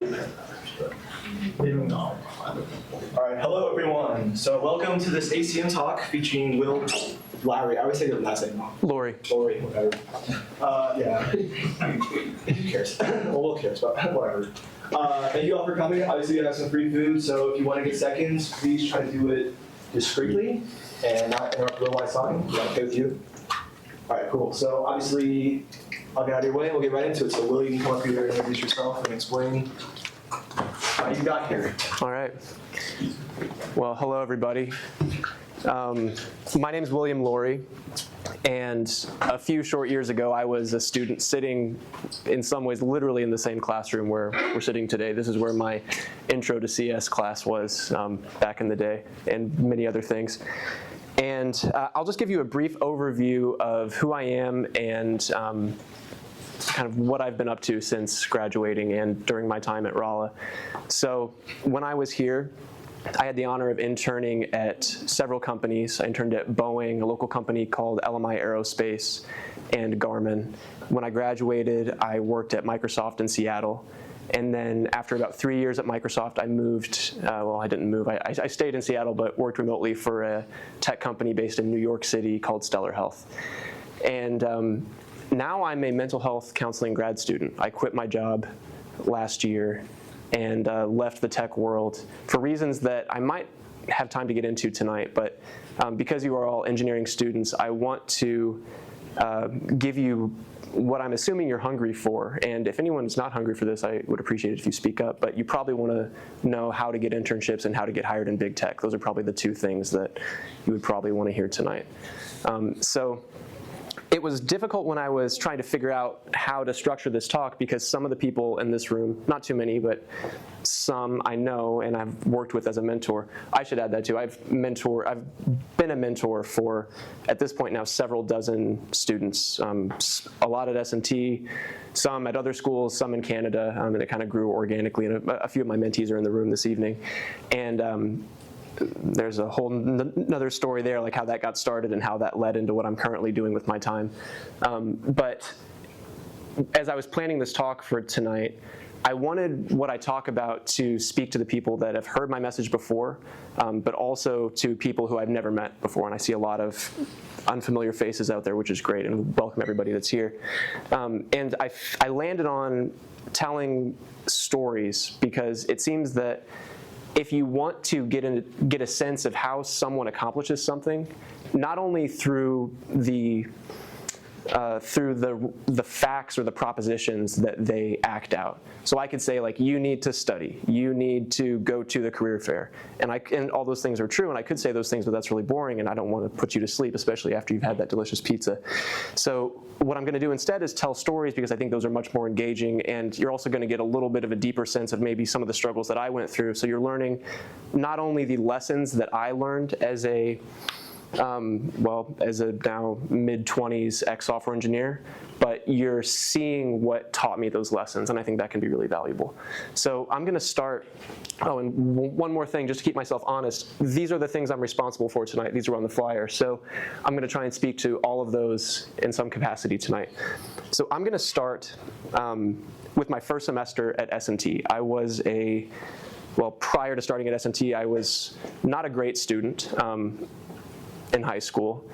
All right, hello everyone. So welcome to this ACM talk featuring Lorey. I always say your last name wrong. Lorey, whatever. Yeah. Who cares? Well, we'll care, but whatever. Thank you all for coming. Obviously, we have some free food, so if you want to get seconds, please try to do it discreetly and not interrupt Will while talking. Is that okay with you? All right, cool. So obviously, I'll get out of your way and we'll get right into it. So Will, you can come up here and introduce yourself and explain how you got here. all right. Well, hello everybody. My name is William Lorey, and a few short years ago I was a student sitting in some ways literally in the same classroom where we're sitting today. This is where my intro to CS class was back in the day, and many other things. And I'll just give you a brief overview of who I am and kind of what I've been up to since graduating and during my time at Rolla. So when I was here, I had the honor of interning at several companies. I interned at Boeing, a local company called LMI Aerospace, and Garmin. When I graduated, I worked at Microsoft in Seattle. And then after about 3 years at Microsoft, I moved, well, I didn't move. I stayed in Seattle, but worked remotely for a tech company based in New York City called Stellar Health. And now I'm a mental health counseling grad student. I quit my job last year and left the tech world for reasons that I might have time to get into tonight, but because you are all engineering students, I want to give you what I'm assuming you're hungry for. And if anyone's not hungry for this, I would appreciate it if you speak up, but you probably want to know how to get internships and how to get hired in big tech. Those are probably the two things that you would probably want to hear tonight. So it was difficult when I was trying to figure out how to structure this talk because some of the people in this room, not too many, but some I know and I've worked with as a mentor. I should add that too. I've been a mentor for, at this point now, several dozen students, a lot at S&T, some at other schools, some in Canada, and it kind of grew organically. And a few of my mentees are in the room this evening. And there's a whole another story there, like how that got started and how that led into what I'm currently doing with my time. But as I was planning this talk for tonight, I wanted what I talk about to speak to the people that have heard my message before, but also to people who I've never met before. And I see a lot of unfamiliar faces out there, which is great, and welcome everybody that's here. And I landed on telling stories because it seems that if you want to get a sense of how someone accomplishes something, not only through the facts or the propositions that they act out. So I could say, like, you need to study, you need to go to the career fair, and all those things are true, and I could say those things, but that's really boring, and I don't want to put you to sleep, especially after you've had that delicious pizza. So what I'm going to do instead is tell stories because I think those are much more engaging, and you're also going to get a little bit of a deeper sense of maybe some of the struggles that I went through. So you're learning not only the lessons that I learned as a as a now mid-20s ex-software engineer, but you're seeing what taught me those lessons, and I think that can be really valuable. So I'm going to start, and one more thing, just to keep myself honest, these are the things I'm responsible for tonight. These are on the flyer, so I'm going to try and speak to all of those in some capacity tonight. So I'm going to start with my first semester at S&T. I was prior to starting at S&T, I was not a great student in high school,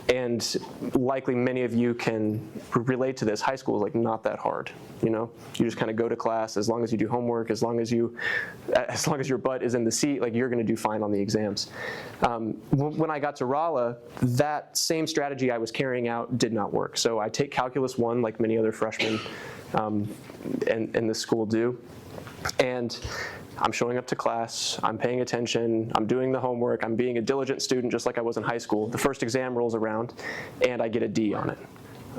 and likely many of you can relate to this. High school is like not that hard, you know. You just kind of go to class. As long as you do homework, as long as your butt is in the seat, like, you're going to do fine on the exams. When I got to Rolla, that same strategy I was carrying out did not work. So I take Calculus 1 like many other freshmen in the school do, and I'm showing up to class, I'm paying attention, I'm doing the homework, I'm being a diligent student just like I was in high school. The first exam rolls around, and I get a D on it.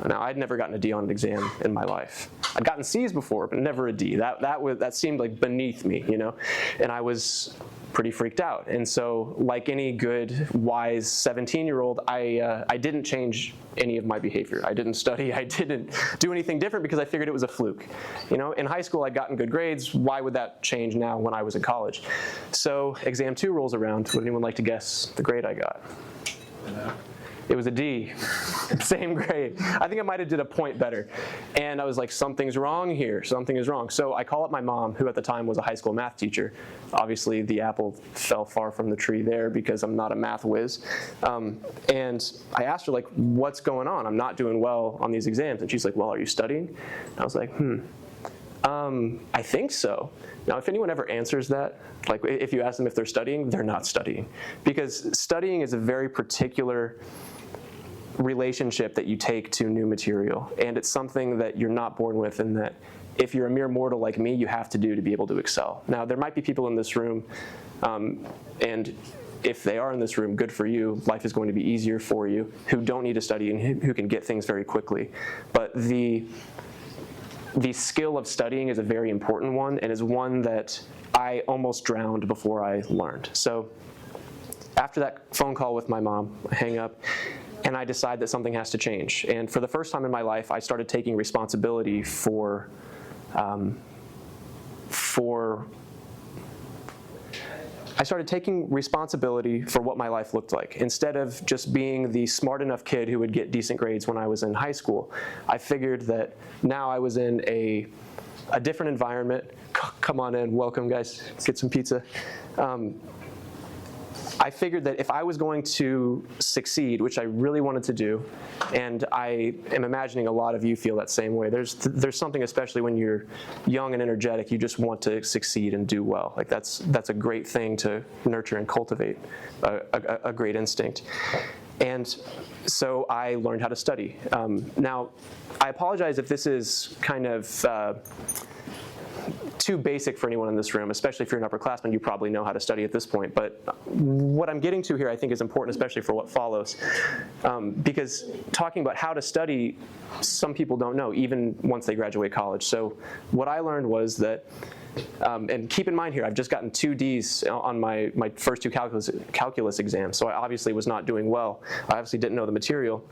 Now, I'd never gotten a D on an exam in my life. I'd gotten C's before, but never a D. That seemed like beneath me, you know? And I was pretty freaked out. And so, like any good, wise 17-year-old, I didn't change any of my behavior. I didn't study. I didn't do anything different because I figured it was a fluke. You know, in high school, I'd gotten good grades. Why would that change now when I was in college? So exam 2 rolls around. Would anyone like to guess the grade I got? It was a D. Same grade. I think I might have did a point better. And I was like, something's wrong here. Something is wrong. So I call up my mom, who at the time was a high school math teacher. Obviously, the apple fell far from the tree there because I'm not a math whiz. And I asked her, like, what's going on? I'm not doing well on these exams. And she's like, well, are you studying? And I was like, I think so. Now, if anyone ever answers that, like if you ask them if they're studying, they're not studying. Because studying is a very particular relationship that you take to new material. And it's something that you're not born with, and that if you're a mere mortal like me, you have to do to be able to excel. Now, there might be people in this room, and if they are in this room, good for you. Life is going to be easier for you, who don't need to study and who can get things very quickly. But the skill of studying is a very important one, and is one that I almost drowned before I learned. So after that phone call with my mom, I hang up, and I decide that something has to change. And for the first time in my life, I started taking responsibility for what my life looked like. Instead of just being the smart enough kid who would get decent grades when I was in high school, I figured that now I was in a different environment. Come on in, welcome guys, get some pizza. I figured that if I was going to succeed, which I really wanted to do, and I am imagining a lot of you feel that same way, there's something, especially when you're young and energetic, you just want to succeed and do well. Like that's a great thing to nurture and cultivate, a great instinct. And so I learned how to study. Now, I apologize if this is kind of too basic for anyone in this room, especially if you're an upperclassman. You probably know how to study at this point. But what I'm getting to here I think is important, especially for what follows. Because talking about how to study, some people don't know, even once they graduate college. So what I learned was that, and keep in mind here, I've just gotten 2 Ds on my first 2 calculus exams, so I obviously was not doing well. I obviously didn't know the material.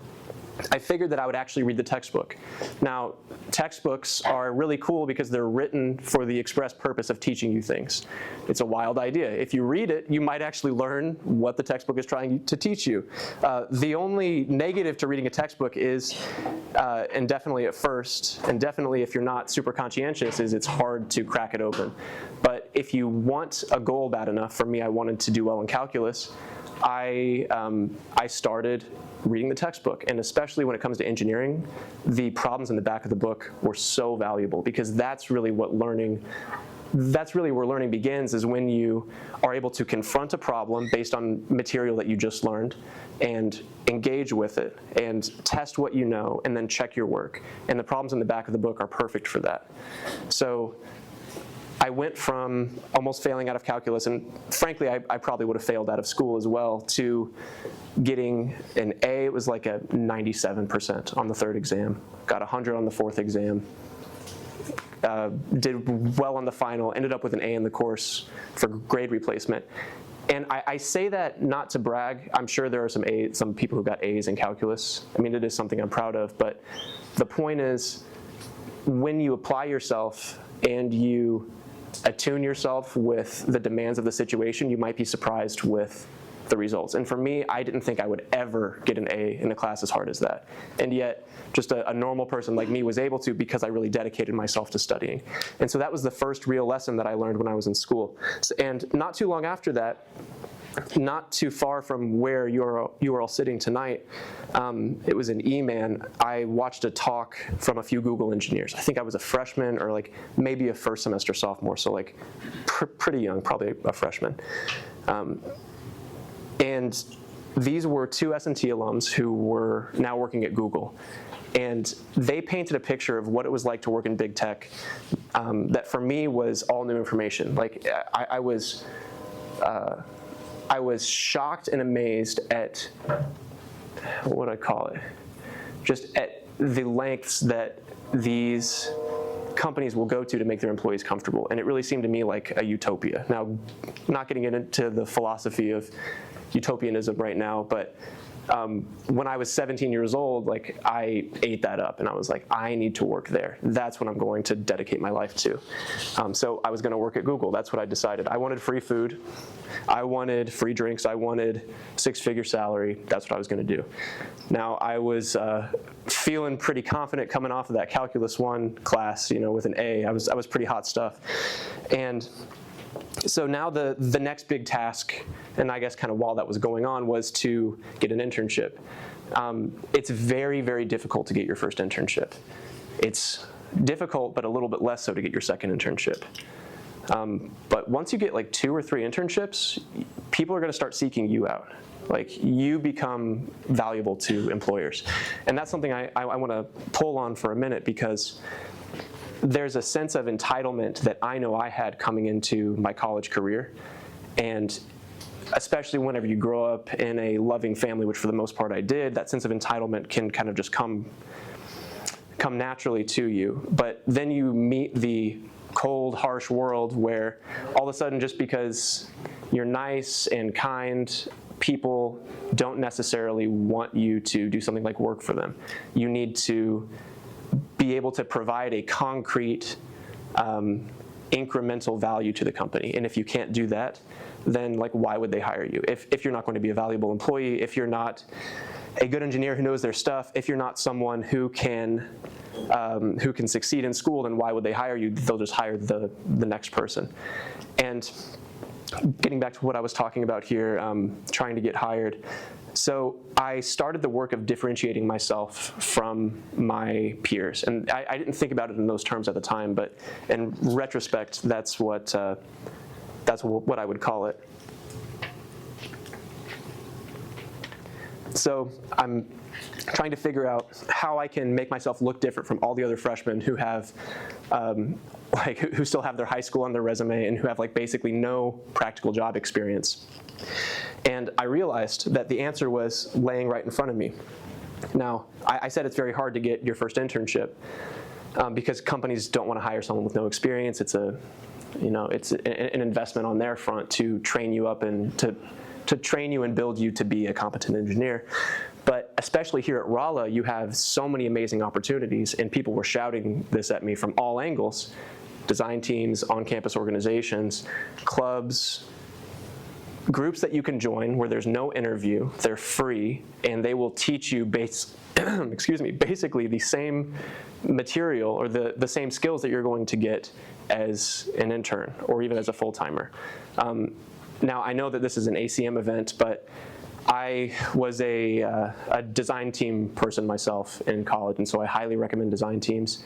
I figured that I would actually read the textbook. Now, textbooks are really cool because they're written for the express purpose of teaching you things. It's a wild idea. If you read it, you might actually learn what the textbook is trying to teach you. The only negative to reading a textbook is, and definitely at first, and definitely if you're not super conscientious, is it's hard to crack it open. But if you want a goal bad enough, for me, I wanted to do well in calculus, I started reading the textbook, and especially when it comes to engineering, the problems in the back of the book were so valuable, because that's really where learning begins, is when you are able to confront a problem based on material that you just learned and engage with it and test what you know and then check your work. And the problems in the back of the book are perfect for that. So I went from almost failing out of calculus, and frankly, I probably would have failed out of school as well, to getting an A. It was like a 97% on the 3rd exam, got 100 on the 4th exam, did well on the final, ended up with an A in the course for grade replacement. And I say that not to brag. I'm sure there are some people who got A's in calculus. I mean, it is something I'm proud of, but the point is, when you apply yourself and you attune yourself with the demands of the situation, you might be surprised with the results. And for me, I didn't think I would ever get an A in a class as hard as that. And yet, just a normal person like me was able to, because I really dedicated myself to studying. And so that was the first real lesson that I learned when I was in school. And not too long after that, not too far from where you are all sitting tonight, it was in E-Man. I watched a talk from a few Google engineers. I think I was a freshman, or like maybe a first semester sophomore, so like pretty young, probably a freshman. And these were 2 S&T alums who were now working at Google. And they painted a picture of what it was like to work in big tech that for me was all new information. Like I was shocked and amazed at, what would I call it? Just at the lengths that these companies will go to make their employees comfortable. And it really seemed to me like a utopia. Now, not getting into the philosophy of utopianism right now, but when I was 17 years old, like I ate that up and I was like, I need to work there. That's what I'm going to dedicate my life to. So I was going to work at Google. That's what I decided. I wanted free food. I wanted free drinks. I wanted six-figure salary. That's what I was going to do. Now I was feeling pretty confident coming off of that Calculus 1 class, with an A. I was pretty hot stuff. And so now the next big task, and I guess kind of while that was going on, was to get an internship. It's very, very difficult to get your first internship. It's difficult, but a little bit less so to get your second internship. But once you get like 2 or 3 internships, people are going to start seeking you out. Like you become valuable to employers. And that's something I want to pull on for a minute, because there's a sense of entitlement that I know I had coming into my college career. And especially whenever you grow up in a loving family, which for the most part I did, that sense of entitlement can kind of just come naturally to you. But then you meet the cold, harsh world where all of a sudden, just because you're nice and kind, people don't necessarily want you to do something like work for them. You need to be able to provide a concrete, incremental value to the company. And if you can't do that, then like why would they hire you? If you're not going to be a valuable employee, if you're not a good engineer who knows their stuff, if you're not someone who can succeed in school, then why would they hire you? They'll just hire the next person. And getting back to what I was talking about here, trying to get hired. So I started the work of differentiating myself from my peers. And I didn't think about it in those terms at the time, but in retrospect, that's what I would call it. So I'm trying to figure out how I can make myself look different from all the other freshmen who have, who still have their high school on their resume and who have like basically no practical job experience. And I realized that the answer was laying right in front of me. Now, I said it's very hard to get your first internship because companies don't want to hire someone with no experience. It's an investment on their front to train you up and to train you and build you to be a competent engineer. But especially here at Rolla, you have so many amazing opportunities, and people were shouting this at me from all angles: design teams, on-campus organizations, clubs, groups that you can join where there's no interview, they're free, and they will teach you basically the same material or the same skills that you're going to get as an intern or even as a full-timer. Now, I know that this is an ACM event, but I was a design team person myself in college, and so I highly recommend design teams.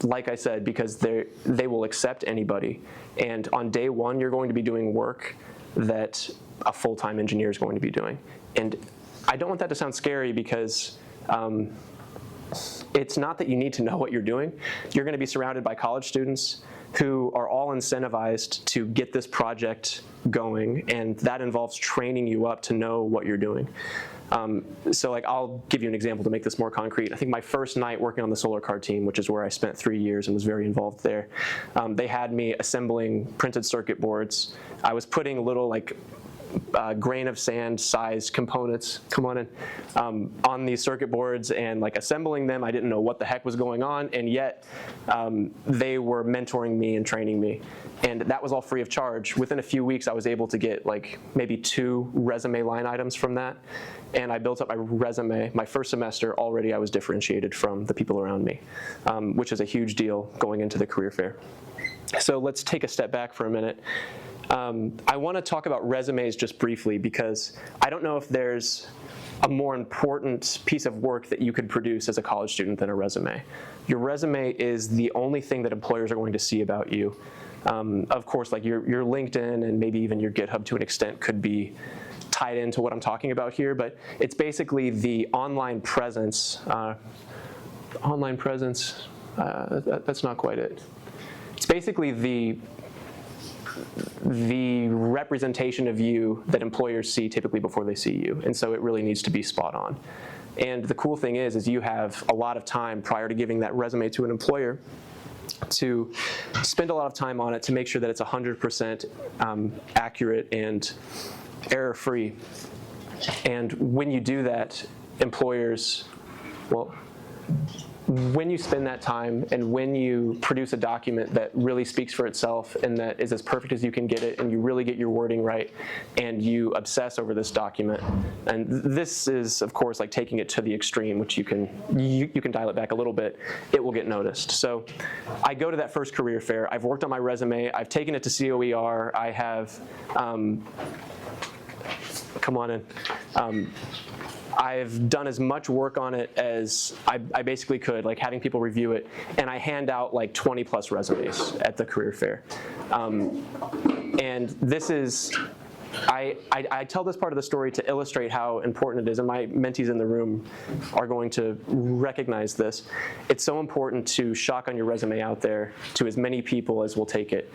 Like I said, because they will accept anybody. And on day one, you're going to be doing work that a full-time engineer is going to be doing. And I don't want that to sound scary, because it's not that you need to know what you're doing. You're going to be surrounded by college students who are all incentivized to get this project going, and that involves training you up to know what you're doing. So like, I'll give you an example to make this more concrete. I think my first night working on the solar car team, which is where I spent 3 years and was very involved there, they had me assembling printed circuit boards. I was putting little like grain of sand sized components, on these circuit boards and like assembling them. I didn't know what the heck was going on, and yet they were mentoring me and training me. And that was all free of charge. Within a few weeks, I was able to get like maybe 2 resume line items from that. And I built up my resume. My first semester, already I was differentiated from the people around me, which is a huge deal going into the career fair. So let's take a step back for a minute. I want to talk about resumes just briefly, because I don't know if there's a more important piece of work that you could produce as a college student than a resume. Your resume is the only thing that employers are going to see about you. Of course, like your LinkedIn and maybe even your GitHub to an extent could be tied into what I'm talking about here, but it's basically the online presence. That's not quite it. It's basically the representation of you that employers see typically before they see you, and so it really needs to be spot on. And the cool thing is you have a lot of time prior to giving that resume to an employer to spend a lot of time on it to make sure that it's 100% accurate and error-free. And when you do that, employers, well, when you spend that time and when you produce a document that really speaks for itself and that is as perfect as you can get it, and you really get your wording right, and you obsess over this document, and this is, of course, like taking it to the extreme, which you can dial it back a little bit, it will get noticed. So I go to that first career fair. I've worked on my resume. I've taken it to COER. I have, come on in. I've done as much work on it as I basically could, like having people review it, and I hand out like 20 plus resumes at the career fair. And this is, I tell this part of the story to illustrate how important it is, and my mentees in the room are going to recognize this. It's so important to shotgun your resume out there to as many people as will take it,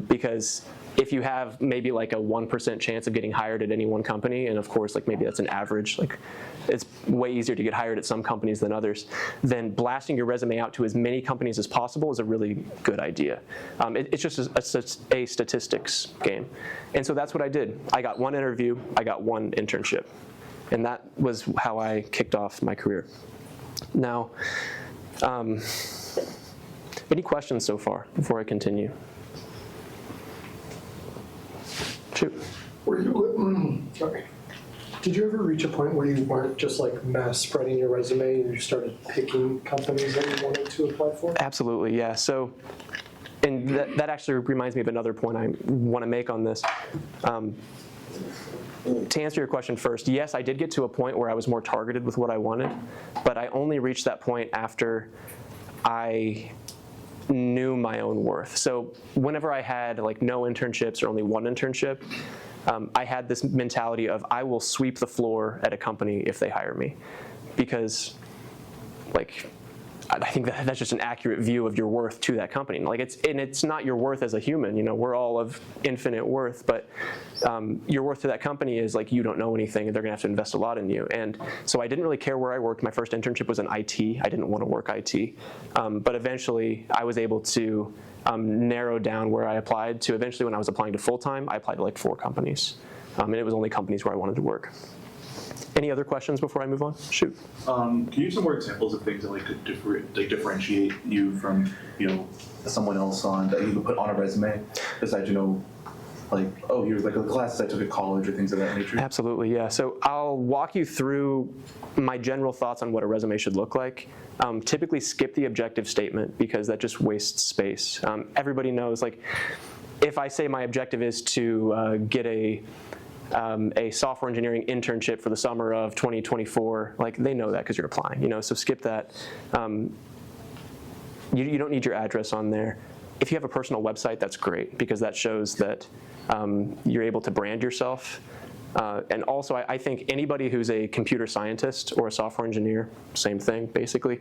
because if you have maybe like a 1% chance of getting hired at any one company, and of course like maybe that's an average, like it's way easier to get hired at some companies than others, then blasting your resume out to as many companies as possible is a really good idea. It's just a statistics game. And so that's what I did. I got one interview, I got one internship. And that was how I kicked off my career. Now, any questions so far before I continue? Shoot. Were you, sorry. Did you ever reach a point where you weren't just like mass spreading your resume and you started picking companies that you wanted to apply for? Absolutely, yeah. So, and that actually reminds me of another point I want to make on this. To answer your question first, yes, I did get to a point where I was more targeted with what I wanted, but I only reached that point after I knew my own worth. So whenever I had like no internships or only one internship, I had this mentality of I will sweep the floor at a company if they hire me, because like I think that's just an accurate view of your worth to that company. Like it's not your worth as a human. You know, we're all of infinite worth, but your worth to that company is like you don't know anything, and they're gonna have to invest a lot in you. And so I didn't really care where I worked. My first internship was in IT. I didn't want to work IT, but eventually I was able to narrow down where I applied to. Eventually, when I was applying to full time, I applied to like 4 companies, and it was only companies where I wanted to work. Any other questions before I move on? Shoot. Can you give some more examples of things that like could differentiate you from someone else that you could put on a resume besides like, oh, you're like the classes I took at college or things of that nature? Absolutely, yeah. So I'll walk you through my general thoughts on what a resume should look like. Typically skip the objective statement because that just wastes space. Everybody knows, like, if I say my objective is to get a software engineering internship for the summer of 2024, like they know that because you're applying, so skip that. You don't need your address on there. If you have a personal website, that's great because that shows that you're able to brand yourself. And also, I think anybody who's a computer scientist or a software engineer, same thing basically,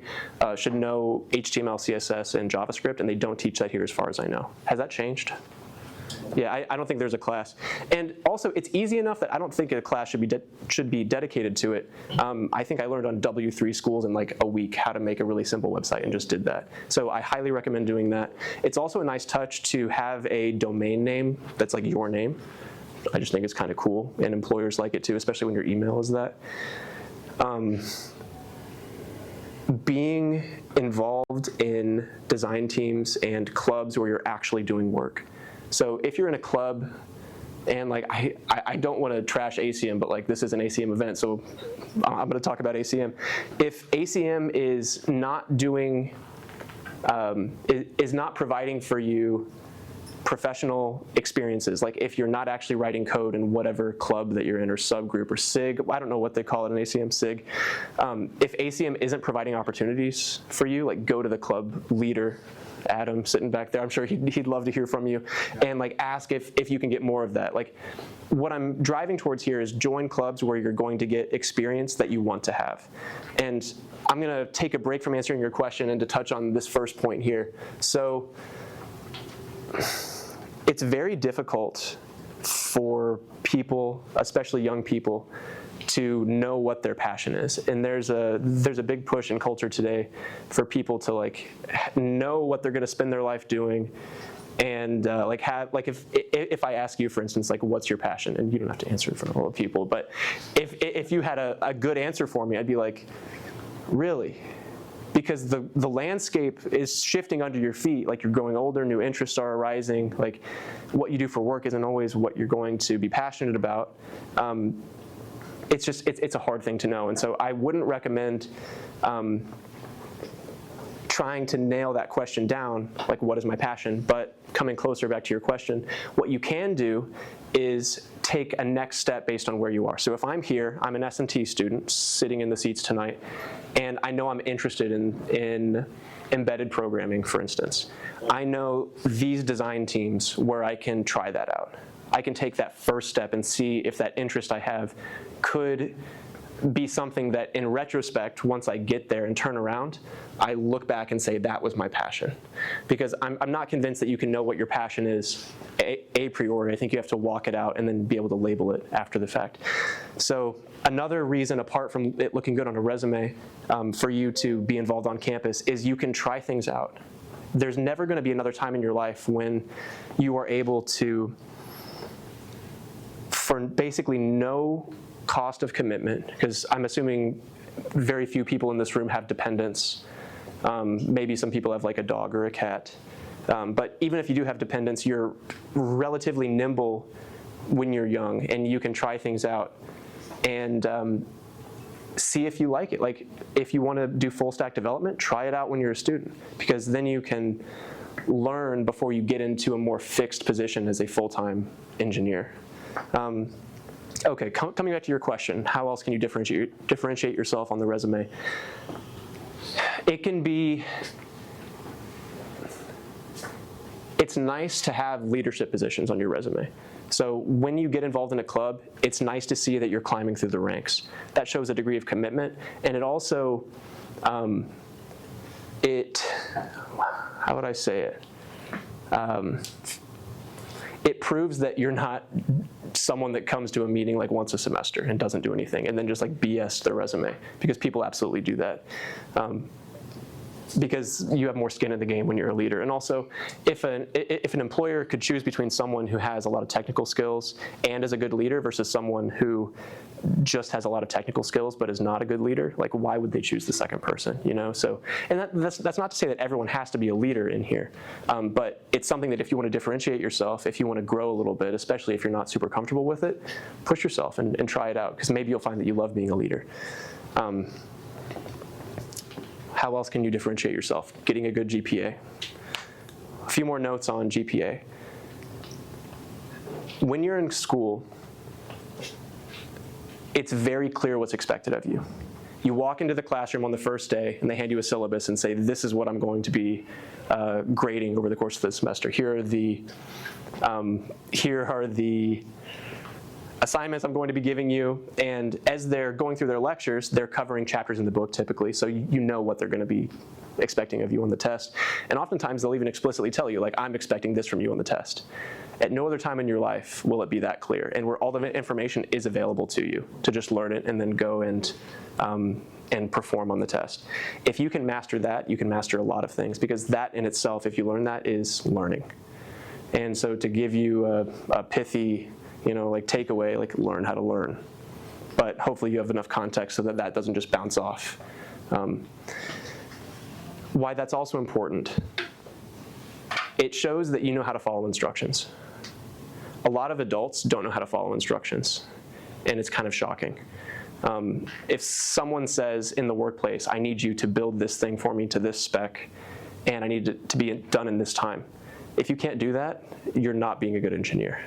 should know HTML, CSS, and JavaScript, and they don't teach that here as far as I know. Has that changed? Yeah, I don't think there's a class. And also, it's easy enough that I don't think a class should be dedicated to it. I think I learned on W3 Schools in like a week how to make a really simple website and just did that. So I highly recommend doing that. It's also a nice touch to have a domain name that's like your name. I just think it's kind of cool, and employers like it too, especially when your email is that. Being involved in design teams and clubs where you're actually doing work. So if you're in a club, and like I don't want to trash ACM, but like this is an ACM event, so I'm going to talk about ACM. If ACM is not doing, is not providing for you professional experiences, like if you're not actually writing code in whatever club that you're in or subgroup or SIG, I don't know what they call it in ACM, SIG. If ACM isn't providing opportunities for you, like go to the club leader, Adam sitting back there, I'm sure he'd love to hear from you, and like ask if you can get more of that. Like what I'm driving towards here is join clubs where you're going to get experience that you want to have. And I'm going to take a break from answering your question and to touch on this first point here. So it's very difficult for people, especially young people, to know what their passion is. And there's a big push in culture today for people to like know what they're going to spend their life doing and if I ask you, for instance, like, what's your passion, and you don't have to answer in front of all the people, but if you had a good answer for me, I'd be like, really? Because the landscape is shifting under your feet. Like, you're growing older, new interests are arising. Like, what you do for work isn't always what you're going to be passionate about. It's a hard thing to know, and so I wouldn't recommend trying to nail that question down, like, what is my passion? But coming closer back to your question, what you can do is take a next step based on where you are. So if I'm here, I'm an S&T student sitting in the seats tonight, and I know I'm interested in embedded programming, for instance. I know these design teams where I can try that out. I can take that first step and see if that interest I have could be something that, in retrospect, once I get there and turn around, I look back and say that was my passion. Because I'm not convinced that you can know what your passion is a priori. I think you have to walk it out and then be able to label it after the fact. So another reason, apart from it looking good on a resume, for you to be involved on campus is you can try things out. There's never going to be another time in your life when you are able to, for basically no cost of commitment, because I'm assuming very few people in this room have dependents. Maybe some people have like a dog or a cat. But even if you do have dependents, you're relatively nimble when you're young, and you can try things out and see if you like it. Like, if you want to do full stack development, try it out when you're a student, because then you can learn before you get into a more fixed position as a full-time engineer. Okay, coming back to your question, how else can you differentiate yourself on the resume? It can be, it's nice to have leadership positions on your resume. So when you get involved in a club, it's nice to see that you're climbing through the ranks. That shows a degree of commitment, and it also, how would I say it? It proves that you're not someone that comes to a meeting like once a semester and doesn't do anything and then just like BS their resume, because people absolutely do that. Because you have more skin in the game when you're a leader. And also, if an employer could choose between someone who has a lot of technical skills and is a good leader versus someone who just has a lot of technical skills but is not a good leader, like, why would they choose the second person, you know? So, and that's not to say that everyone has to be a leader in here, but it's something that if you want to differentiate yourself, if you want to grow a little bit, especially if you're not super comfortable with it, push yourself and try it out, because maybe you'll find that you love being a leader. How else can you differentiate yourself? Getting a good GPA. A few more notes on GPA. When you're in school, it's very clear what's expected of you. You walk into the classroom on the first day and they hand you a syllabus and say, this is what I'm going to be grading over the course of the semester. Here are the assignments I'm going to be giving you, and as they're going through their lectures, they're covering chapters in the book typically, so you know what they're going to be expecting of you on the test. And oftentimes they'll even explicitly tell you, like, I'm expecting this from you on the test. At no other time in your life will it be that clear, and where all the information is available to you to just learn it and then go and perform on the test. If you can master that, you can master a lot of things, because that in itself, if you learn that, is learning. And so to give you a pithy, like, takeaway, like, learn how to learn. But hopefully you have enough context so that that doesn't just bounce off. Why that's also important. It shows that you know how to follow instructions. A lot of adults don't know how to follow instructions, and it's kind of shocking. If someone says in the workplace, I need you to build this thing for me to this spec, and I need it to be done in this time. If you can't do that, you're not being a good engineer.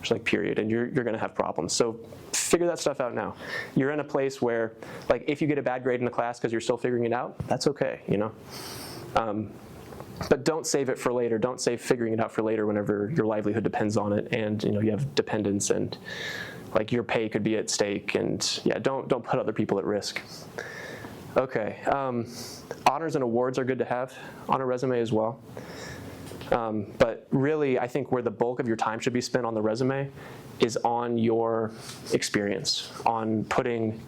Just like, period, and you're going to have problems. So figure that stuff out now. You're in a place where, like, if you get a bad grade in the class because you're still figuring it out, that's okay, But don't save it for later. Don't save figuring it out for later whenever your livelihood depends on it, and you have dependents, and like, your pay could be at stake, and yeah, don't put other people at risk. Okay, honors and awards are good to have on a resume as well. But really, I think where the bulk of your time should be spent on the resume is on your experience, on putting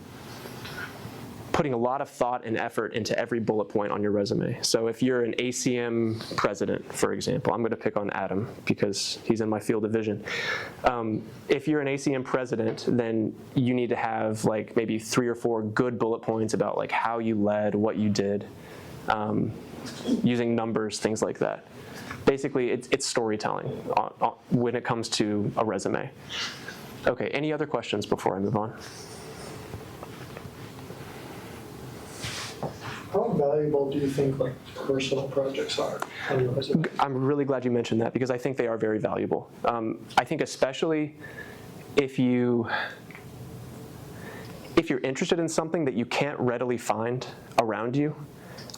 putting a lot of thought and effort into every bullet point on your resume. So if you're an ACM president, for example, I'm going to pick on Adam because he's in my field of vision. If you're an ACM president, then you need to have like maybe 3 or 4 good bullet points about like how you led, what you did, using numbers, things like that. Basically, it's storytelling when it comes to a resume. Okay, any other questions before I move on? How valuable do you think like personal projects are on your resume? I'm really glad you mentioned that because I think they are very valuable. I think especially if you're interested in something that you can't readily find around you,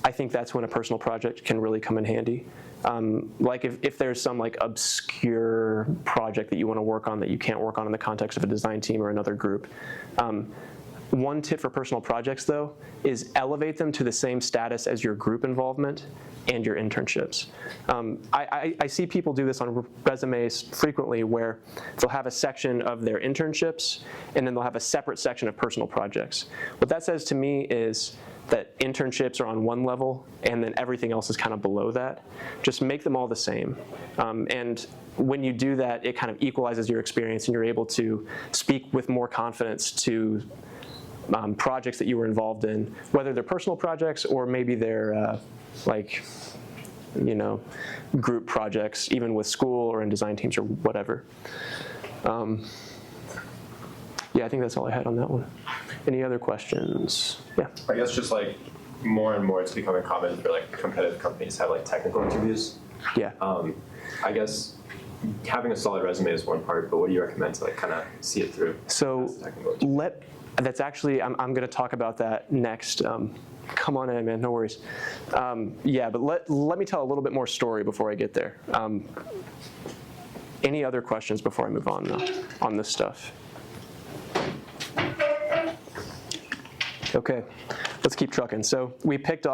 I think that's when a personal project can really come in handy. Like if there's some like obscure project that you want to work on that you can't work on in the context of a design team or another group. One tip for personal projects, though, is elevate them to the same status as your group involvement and your internships. I see people do this on resumes frequently where they'll have a section of their internships and then they'll have a separate section of personal projects. What that says to me is that internships are on one level and then everything else is kind of below that. Just make them all the same. And when you do that, it kind of equalizes your experience and you're able to speak with more confidence to projects that you were involved in, whether they're personal projects or maybe they're group projects, even with school or in design teams or whatever. Yeah, I think that's all I had on that one. Any other questions? Yeah. I guess just like more and more it's becoming common for like competitive companies to have like technical interviews. Yeah. I guess having a solid resume is one part, but what do you recommend to like kind of see it through? So that's actually, I'm going to talk about that next. Come on in, man, no worries. Yeah, but let me tell a little bit more story before I get there. Any other questions before I move on this stuff? Okay, let's keep trucking. So we left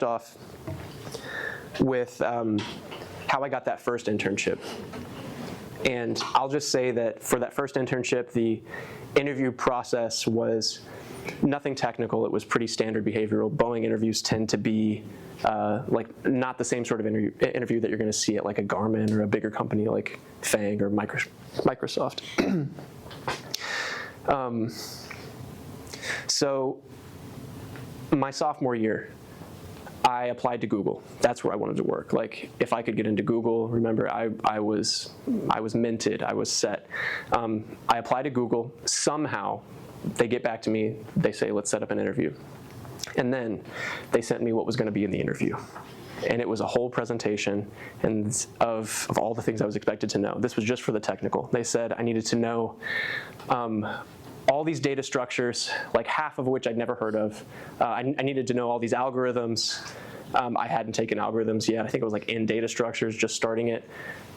off with how I got that first internship. And I'll just say that for that first internship, the interview process was nothing technical. It was pretty standard behavioral. Boeing interviews tend to be not the same sort of interview that you're going to see at like a Garmin or a bigger company like Fang or Microsoft. So my sophomore year, I applied to Google. That's where I wanted to work. Like, if I could get into Google, remember, I was minted. I was set. I applied to Google. Somehow, they get back to me. They say, let's set up an interview. And then they sent me what was going to be in the interview. And it was a whole presentation of all the things I was expected to know. This was just for the technical. They said I needed to know all these data structures, like half of which I'd never heard of. I needed to know all these algorithms. I hadn't taken algorithms yet. I think it was like in data structures, just starting it.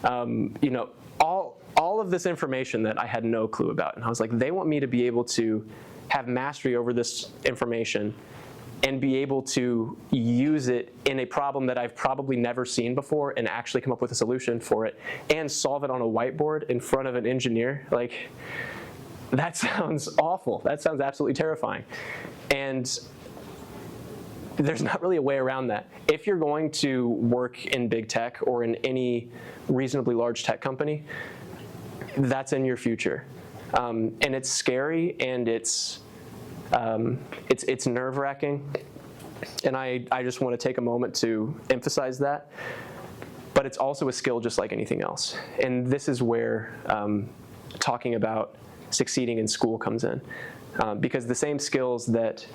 All of this information that I had no clue about. And I was like, they want me to be able to have mastery over this information and be able to use it in a problem that I've probably never seen before and actually come up with a solution for it and solve it on a whiteboard in front of an engineer. Like, that sounds awful. That sounds absolutely terrifying. And there's not really a way around that. If you're going to work in big tech or in any reasonably large tech company, that's in your future. And it's scary and it's nerve-wracking. And I just want to take a moment to emphasize that. But it's also a skill just like anything else. And this is where talking about succeeding in school comes in. Because the same skills that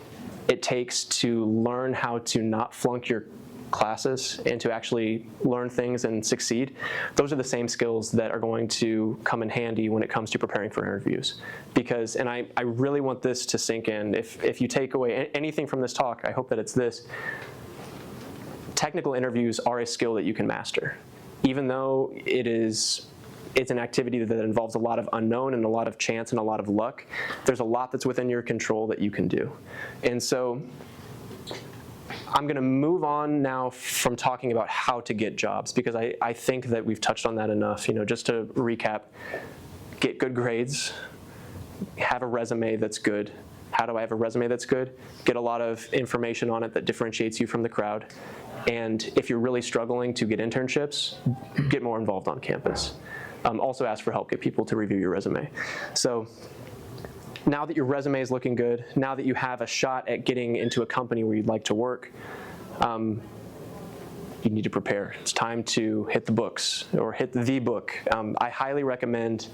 it takes to learn how to not flunk your classes and to actually learn things and succeed, those are the same skills that are going to come in handy when it comes to preparing for interviews. Because, and I really want this to sink in, if you take away anything from this talk, I hope that it's this: technical interviews are a skill that you can master. Even though it's an activity that involves a lot of unknown and a lot of chance and a lot of luck, there's a lot that's within your control that you can do. And so I'm going to move on now from talking about how to get jobs, because I think that we've touched on that enough. Just to recap, get good grades, have a resume that's good. How do I have a resume that's good? Get a lot of information on it that differentiates you from the crowd. And if you're really struggling to get internships, get more involved on campus. Also ask for help, get people to review your resume. So now that your resume is looking good, now that you have a shot at getting into a company where you'd like to work, you need to prepare. It's time to hit the books or hit the book. I highly recommend,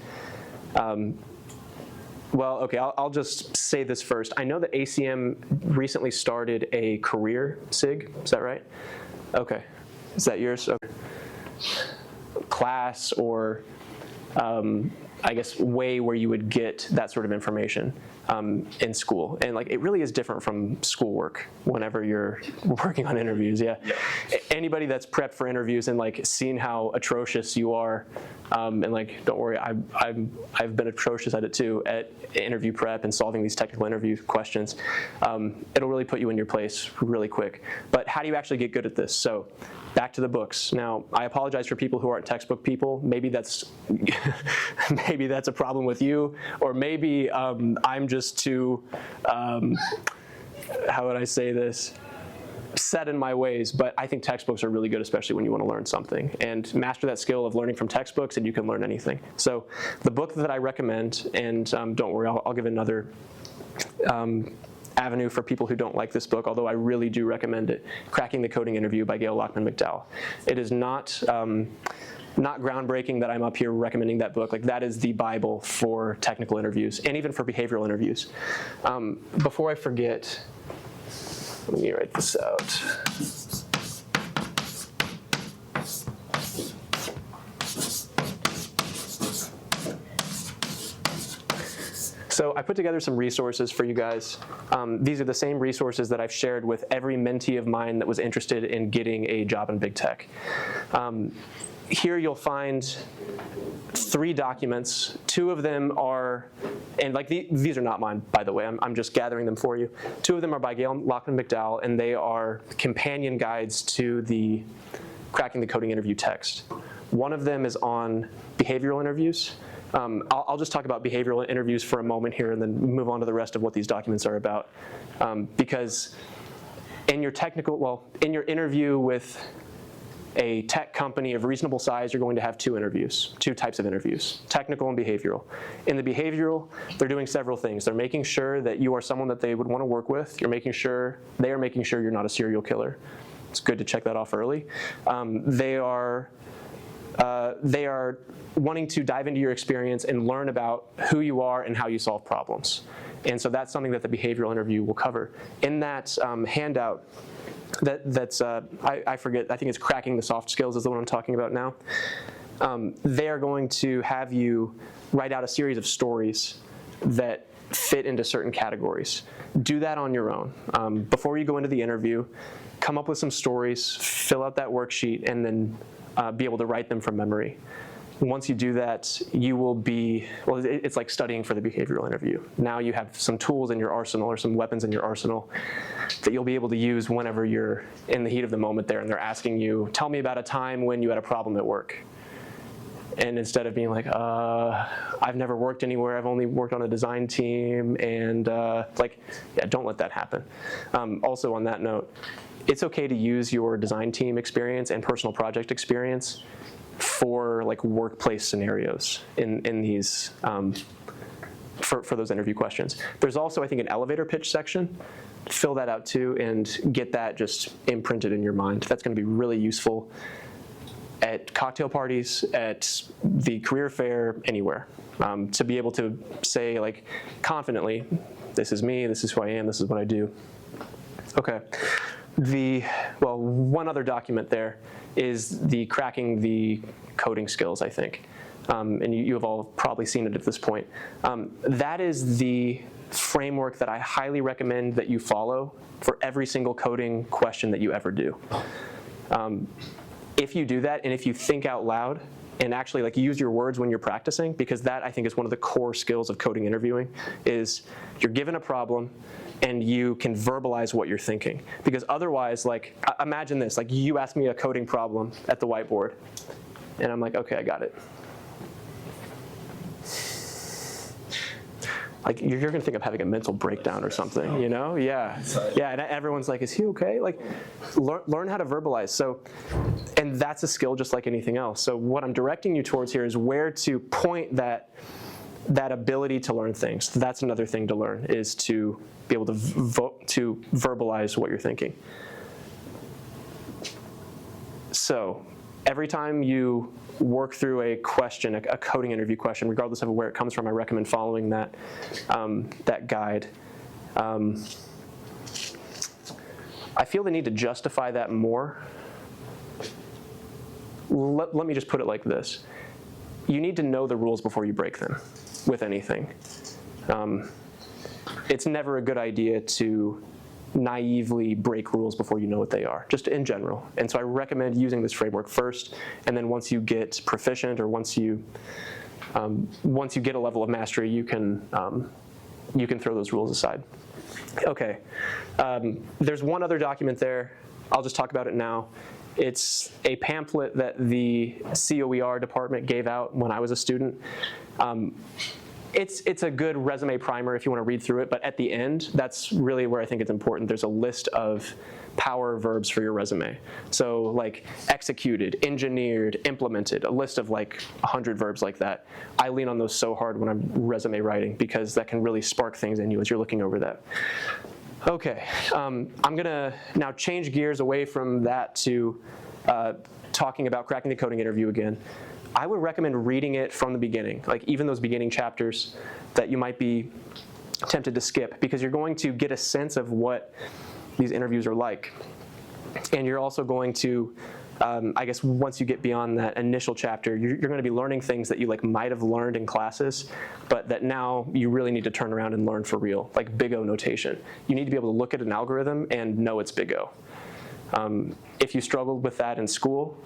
well, okay, I'll just say this first. I know that ACM recently started a career SIG, is that right? Okay, is that yours? Okay. Class or I guess way where you would get that sort of information in school. And like it really is different from schoolwork whenever you're working on interviews, yeah. Anybody that's prepped for interviews and like seen how atrocious you are, and like don't worry, I've been atrocious at it too, at interview prep and solving these technical interview questions. It'll really put you in your place really quick. But how do you actually get good at this? So back to the books. Now, I apologize for people who aren't textbook people. Maybe that's maybe that's a problem with you, or maybe I'm just too, how would I say this, set in my ways, but I think textbooks are really good, especially when you want to learn something. And master that skill of learning from textbooks and you can learn anything. So the book that I recommend, and don't worry, I'll give another avenue for people who don't like this book, although I really do recommend it, Cracking the Coding Interview by Gail Lockman-McDowell. It is not groundbreaking that I'm up here recommending that book. Like that is the Bible for technical interviews and even for behavioral interviews. Before I forget, let me write this out. So I put together some resources for you guys. These are the same resources that I've shared with every mentee of mine that was interested in getting a job in big tech. Here you'll find 3 documents. 2 of them are, and like these are not mine, by the way, I'm just gathering them for you. 2 of them are by Gail Lockman-McDowell, and they are companion guides to the Cracking the Coding Interview text. One of them is on behavioral interviews. I'll just talk about behavioral interviews for a moment here and then move on to the rest of what these documents are about. Because in your in your interview with a tech company of reasonable size, you're going to have 2 types of interviews, technical and behavioral. In the behavioral, they're doing several things. They're making sure that you are someone that they would want to work with. They are making sure you're not a serial killer. It's good to check that off early. They are wanting to dive into your experience and learn about who you are and how you solve problems. And so that's something that the behavioral interview will cover. In that handout, I forget, I think it's Cracking the Soft Skills is the one I'm talking about now. They are going to have you write out a series of stories that fit into certain categories. Do that on your own. Before you go into the interview, come up with some stories, fill out that worksheet, and then be able to write them from memory. Once you do that, you will be, well, it's like studying for the behavioral interview. Now you have some tools in your arsenal or some weapons in your arsenal that you'll be able to use whenever you're in the heat of the moment there and they're asking you, tell me about a time when you had a problem at work. And instead of being like, I've never worked anywhere, I've only worked on a design team, and yeah, don't let that happen. Also on that note, it's okay to use your design team experience and personal project experience for like workplace scenarios in these, for those interview questions. There's also, I think, an elevator pitch section. Fill that out too and get that just imprinted in your mind. That's going to be really useful at cocktail parties, at the career fair, anywhere. To be able to say like confidently, this is me, this is who I am, this is what I do. Okay. One other document there is the Cracking the Coding Skills, I think. And you have all probably seen it at this point. That is the framework that I highly recommend that you follow for every single coding question that you ever do. If you do that, and if you think out loud, and actually like use your words when you're practicing, because that I think is one of the core skills of coding interviewing, is you're given a problem, and you can verbalize what you're thinking. Because otherwise, like, imagine this, like you ask me a coding problem at the whiteboard, and I'm like, okay, I got it. like you're going to think of having a mental breakdown or something, you know? Yeah, yeah. And everyone's like, "Is he okay?" Like, learn how to verbalize. So, and that's a skill just like anything else. So, what I'm directing you towards here is where to point that ability to learn things. That's another thing to learn, is to be able to verbalize what you're thinking. So, every time you work through a question, a coding interview question, regardless of where it comes from, I recommend following that guide. I feel the need to justify that more. Let me just put it like this. You need to know the rules before you break them with anything. It's never a good idea to naively break rules before you know what they are, just in general. And so I recommend using this framework first, and then once you get proficient, or once you get a level of mastery, you can throw those rules aside. Okay, there's one other document there. I'll just talk about it now. It's a pamphlet that the COER department gave out when I was a student. It's a good resume primer if you want to read through it, but at the end, that's really where I think it's important. There's a list of power verbs for your resume. So like executed, engineered, implemented, a list of like 100 verbs like that. I lean on those so hard when I'm resume writing, because that can really spark things in you as you're looking over that. Okay, I'm gonna now change gears away from that to talking about cracking the coding interview again. I would recommend reading it from the beginning, like even those beginning chapters that you might be tempted to skip, because you're going to get a sense of what these interviews are like. And you're also going to, I guess once you get beyond that initial chapter, you're going to be learning things that you like might have learned in classes, but that now you really need to turn around and learn for real, like big O notation. You need to be able to look at an algorithm and know it's big O. If you struggled with that in school,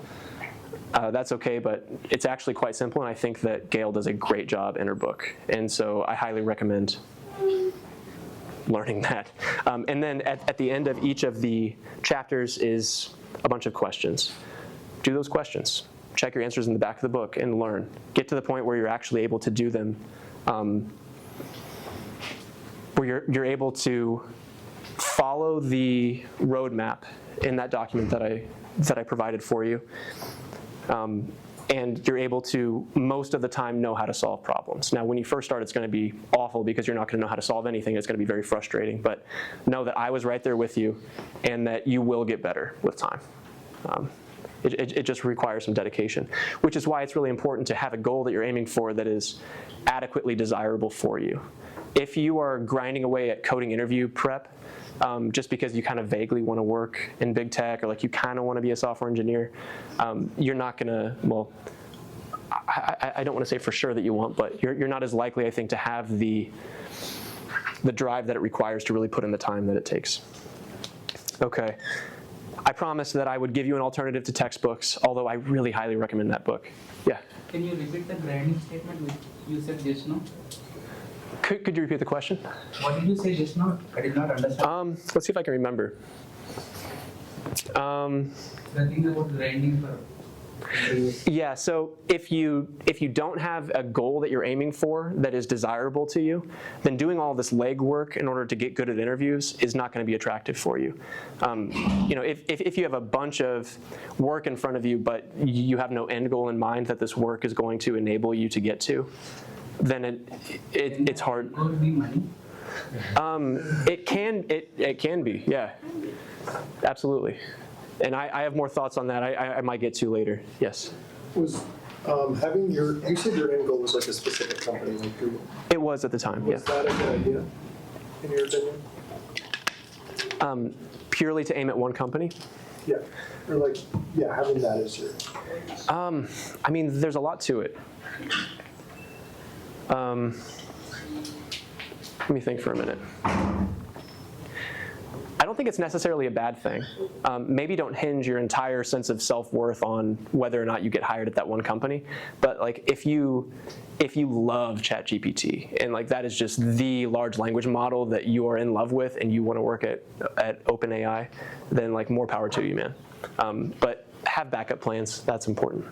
that's okay, but it's actually quite simple, and I think that Gail does a great job in her book. And so I highly recommend learning that. And then at the end of each of the chapters is a bunch of questions. Do those questions. Check your answers in the back of the book and learn. Get to the point where you're actually able to do them, where you're able to follow the roadmap in that document that I provided for you. And you're able to, most of the time, know how to solve problems. Now, when you first start, it's going to be awful because you're not going to know how to solve anything. It's going to be very frustrating. But know that I was right there with you, and that you will get better with time. It just requires some dedication, which is why it's really important to have a goal that you're aiming for that is adequately desirable for you. If you are grinding away at coding interview prep, just because you kind of vaguely want to work in big tech, or like you kind of want to be a software engineer, you're not going to, well, I don't want to say for sure that you won't, but you're not as likely, I think, to have the drive that it requires to really put in the time that it takes. Okay. I promised that I would give you an alternative to textbooks, although I really highly recommend that book. Yeah? Can you repeat the grinding statement which you said just now? Could you repeat the question? What did you say just now? I did not understand. Let's see if I can remember. The thing about grinding for Yeah, so if you don't have a goal that you're aiming for that is desirable to you, then doing all this legwork in order to get good at interviews is not going to be attractive for you. If you have a bunch of work in front of you, but you have no end goal in mind that this work is going to enable you to get to, then it's hard. Could be money. It can be, yeah, absolutely. And I have more thoughts on that. I might get to later. Yes. Was having you said your end goal was like a specific company, like Google. It was at the time. Was that a good idea, in your opinion? Purely to aim at one company. Yeah, or like having that as your. I mean, there's a lot to it. Let me think for a minute. I don't think it's necessarily a bad thing. Maybe don't hinge your entire sense of self-worth on whether or not you get hired at that one company. But like if you love ChatGPT and like that is just the large language model that you are in love with and you want to work at OpenAI, then like more power to you, man. But have backup plans. That's important.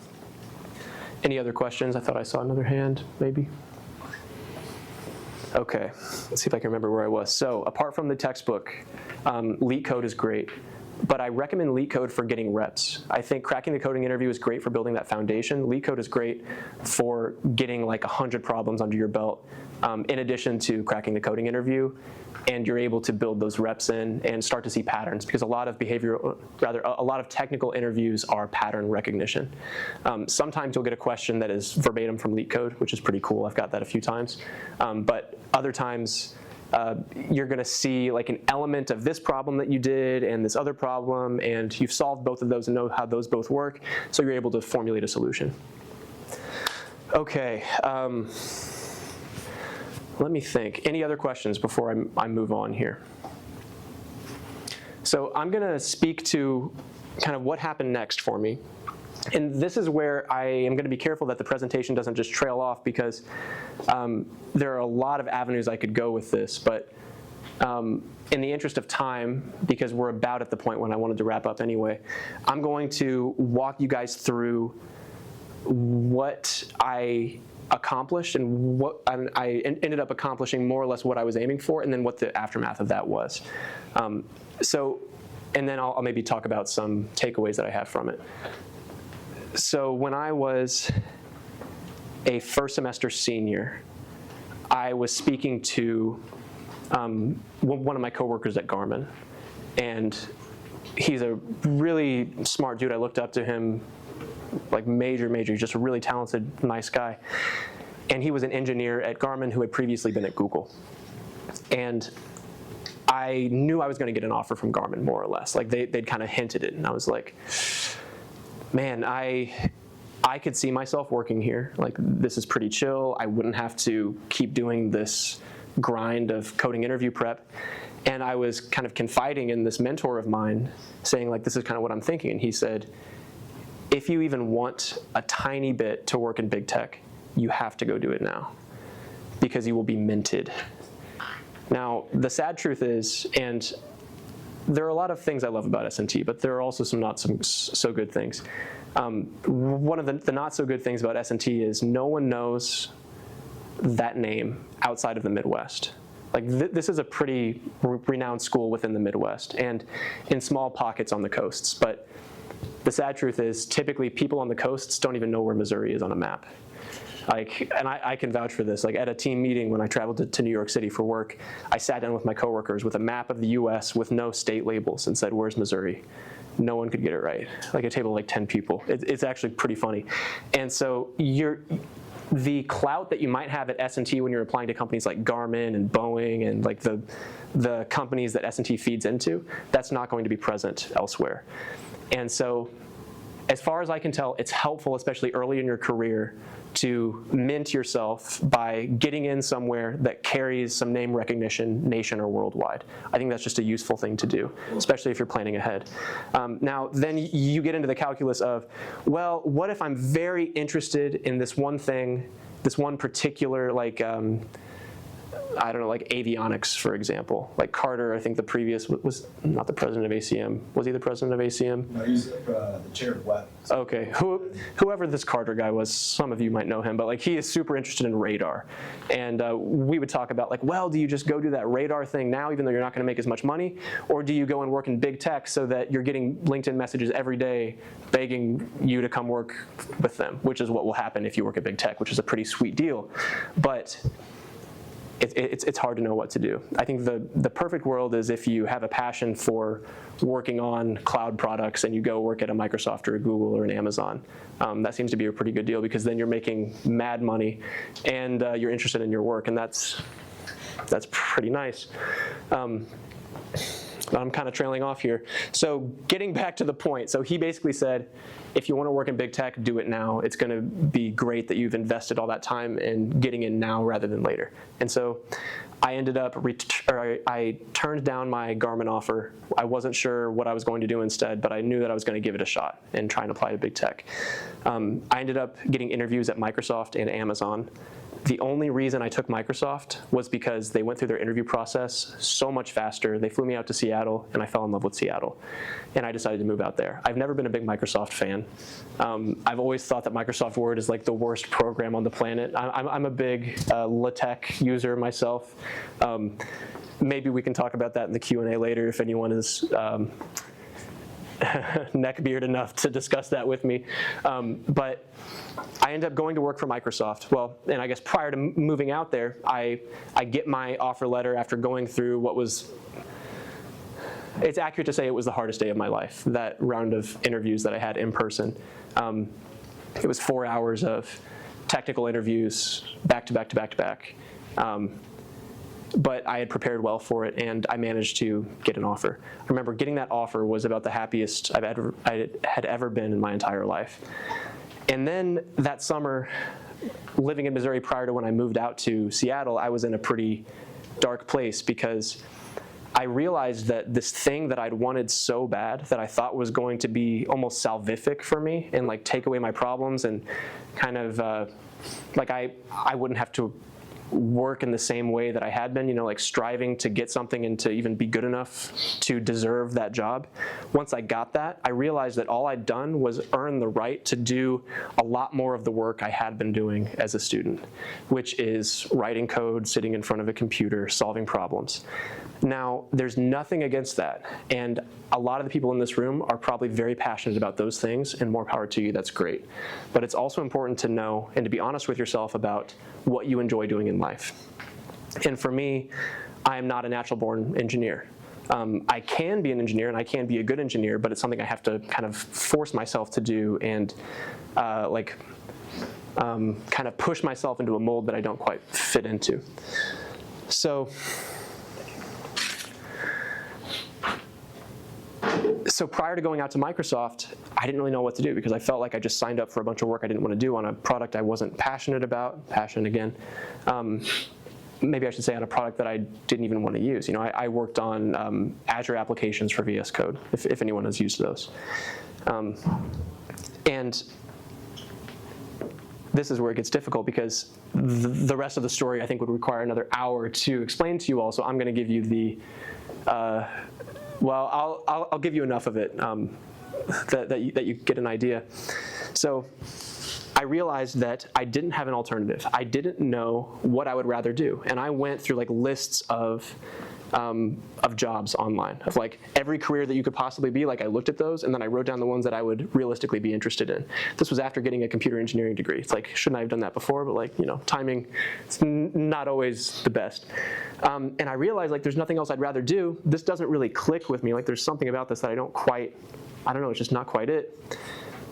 Any other questions? I thought I saw another hand, maybe. Okay, let's see if I can remember where I was. So apart from the textbook, Leet Code is great, but I recommend Leet Code for getting reps. I think cracking the coding interview is great for building that foundation. Leet Code is great for getting like 100 problems under your belt, in addition to cracking the coding interview, and you're able to build those reps in and start to see patterns, because a lot of a lot of technical interviews are pattern recognition. Sometimes you'll get a question that is verbatim from Leet Code, which is pretty cool. I've got that a few times. But other times, you're going to see like an element of this problem that you did and this other problem, and you've solved both of those and know how those both work, so you're able to formulate a solution. Okay. Let me think. Any other questions before I move on here? So I'm going to speak to kind of what happened next for me. And this is where I am going to be careful that the presentation doesn't just trail off, because there are a lot of avenues I could go with this. But in the interest of time, because we're about at the point when I wanted to wrap up anyway, I'm going to walk you guys through what I accomplished and what I ended up accomplishing, more or less what I was aiming for, and then what the aftermath of that was. And then I'll maybe talk about some takeaways that I have from it. So when I was a first semester senior, I was speaking to one of my coworkers at Garmin, and he's a really smart dude. I looked up to him like major, just a really talented, nice guy. And he was an engineer at Garmin who had previously been at Google. And I knew I was going to get an offer from Garmin, more or less. Like they'd kind of hinted it, and I was like, man, I could see myself working here. Like, this is pretty chill. I wouldn't have to keep doing this grind of coding interview prep. And I was kind of confiding in this mentor of mine, saying like, this is kind of what I'm thinking. And he said, if you even want a tiny bit to work in big tech, you have to go do it now, because you will be minted. Now, the sad truth is, and there are a lot of things I love about S&T, but there are also some not so good things. One of the not so good things about S&T is no one knows that name outside of the Midwest. Like this is a pretty renowned school within the Midwest and in small pockets on the coasts. But the sad truth is, typically people on the coasts don't even know where Missouri is on a map. Like, and I can vouch for this. Like at a team meeting when I traveled to New York City for work, I sat down with my coworkers with a map of the U.S. with no state labels and said, "Where's Missouri?" No one could get it right. Like a table of like 10 people. It's actually pretty funny. And so the clout that you might have at S&T when you're applying to companies like Garmin and Boeing and like the companies that S&T feeds into, that's not going to be present elsewhere. And so, as far as I can tell, it's helpful, especially early in your career, to mint yourself by getting in somewhere that carries some name recognition, nation or worldwide. I think that's just a useful thing to do, especially if you're planning ahead. Now, then you get into the calculus of, well, what if I'm very interested in this one thing, this one particular, like, I don't know, like avionics, for example. Like Carter, I think the previous, was not the president of ACM. Was he the president of ACM? No, he's the chair of WEP. Okay, whoever this Carter guy was, some of you might know him, but like he is super interested in radar. And we would talk about like, well, do you just go do that radar thing now, even though you're not gonna make as much money? Or do you go and work in big tech so that you're getting LinkedIn messages every day begging you to come work with them, which is what will happen if you work at big tech, which is a pretty sweet deal. But it's hard to know what to do. I think the perfect world is if you have a passion for working on cloud products and you go work at a Microsoft or a Google or an Amazon. That seems to be a pretty good deal, because then you're making mad money and you're interested in your work, and that's pretty nice. I'm kind of trailing off here. So getting back to the point, so he basically said, if you want to work in big tech, do it now. It's going to be great that you've invested all that time in getting in now rather than later. And so I ended up, I turned down my Garmin offer. I wasn't sure what I was going to do instead, but I knew that I was going to give it a shot and try and apply to big tech. I ended up getting interviews at Microsoft and Amazon. the only reason I took Microsoft was because they went through their interview process so much faster. They flew me out to Seattle, and I fell in love with Seattle. And I decided to move out there. I've never been a big Microsoft fan. I've always thought that Microsoft Word is like the worst program on the planet. I'm a big LaTeX user myself. Maybe we can talk about that in the Q&A later if anyone is neckbeard enough to discuss that with me. But I ended up going to work for Microsoft. Well, and I guess prior to moving out there, I get my offer letter after going through what was, it's accurate to say it was the hardest day of my life, that round of interviews that I had in person. It was 4 hours of technical interviews, back to back to back to back. But I had prepared well for it, and I managed to get an offer. I remember getting that offer was about the happiest I had ever been in my entire life. And then that summer, living in Missouri prior to when I moved out to Seattle, I was in a pretty dark place because I realized that this thing that I'd wanted so bad that I thought was going to be almost salvific for me and like take away my problems and kind of like I wouldn't have to work in the same way that I had been, like striving to get something and to even be good enough to deserve that job. Once I got that, I realized that all I'd done was earn the right to do a lot more of the work I had been doing as a student, which is writing code, sitting in front of a computer, solving problems. Now, there's nothing against that, and a lot of the people in this room are probably very passionate about those things, and more power to you, that's great. But it's also important to know and to be honest with yourself about what you enjoy doing in life. And for me, I am not a natural-born engineer. I can be an engineer, and I can be a good engineer, but it's something I have to kind of force myself to do and kind of push myself into a mold that I don't quite fit into. So prior to going out to Microsoft, I didn't really know what to do because I felt like I just signed up for a bunch of work I didn't want to do on a product I wasn't passionate about. Passion again. Maybe I should say on a product that I didn't even want to use. I worked on Azure applications for VS Code, if anyone has used those. And this is where it gets difficult because the rest of the story I think would require another hour to explain to you all. So I'm going to give you the well, I'll give you enough of it that you get an idea. So I realized that I didn't have an alternative. I didn't know what I would rather do, and I went through like lists of jobs online, of like every career that you could possibly be. Like I looked at those, and then I wrote down the ones that I would realistically be interested in. This was after getting a computer engineering degree. It's like, shouldn't I have done that before? But like, timing, it's not always the best. And I realized like there's nothing else I'd rather do. This doesn't really click with me. Like there's something about this that I don't know, it's just not quite it.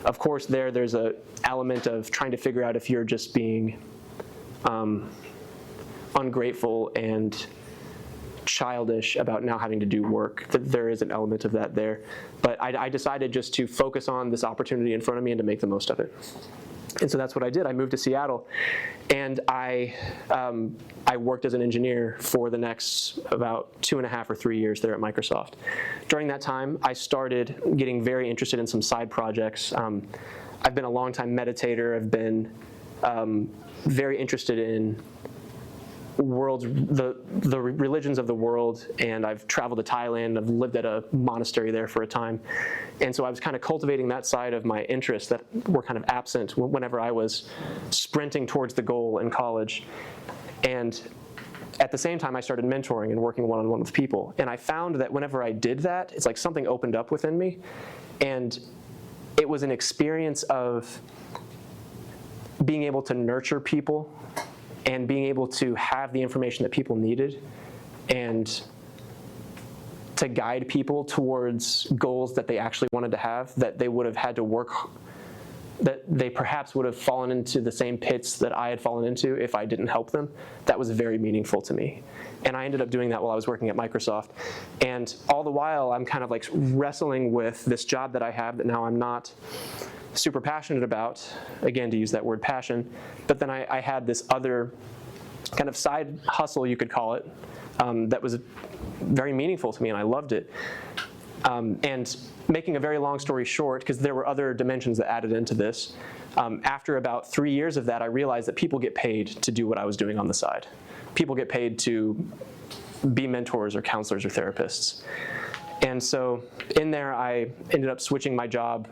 Of course, there's a element of trying to figure out if you're just being ungrateful and childish about now having to do work. There is an element of that there. But I decided just to focus on this opportunity in front of me and to make the most of it. And so that's what I did. I moved to Seattle, and I worked as an engineer for the next about 2.5 or 3 years there at Microsoft. During that time, I started getting very interested in some side projects. I've been a longtime meditator. I've been very interested in the religions of the world, and I've traveled to Thailand. I've lived at a monastery there for a time, and so I was kind of cultivating that side of my interests that were kind of absent whenever I was sprinting towards the goal in college. And at the same time, I started mentoring and working one-on-one with people, and I found that whenever I did that, it's like something opened up within me, and it was an experience of being able to nurture people and being able to have the information that people needed and to guide people towards goals that they actually wanted to have, that they would have had to work, that they perhaps would have fallen into the same pits that I had fallen into if I didn't help them. That was very meaningful to me. And I ended up doing that while I was working at Microsoft. And all the while, I'm kind of like wrestling with this job that I have that now I'm not super passionate about, again, to use that word passion, but then I had this other kind of side hustle, you could call it, that was very meaningful to me, and I loved it. And making a very long story short, because there were other dimensions that added into this, After about 3 years of that, I realized that people get paid to do what I was doing on the side. People get paid to be mentors or counselors or therapists. And so in there, I ended up switching my job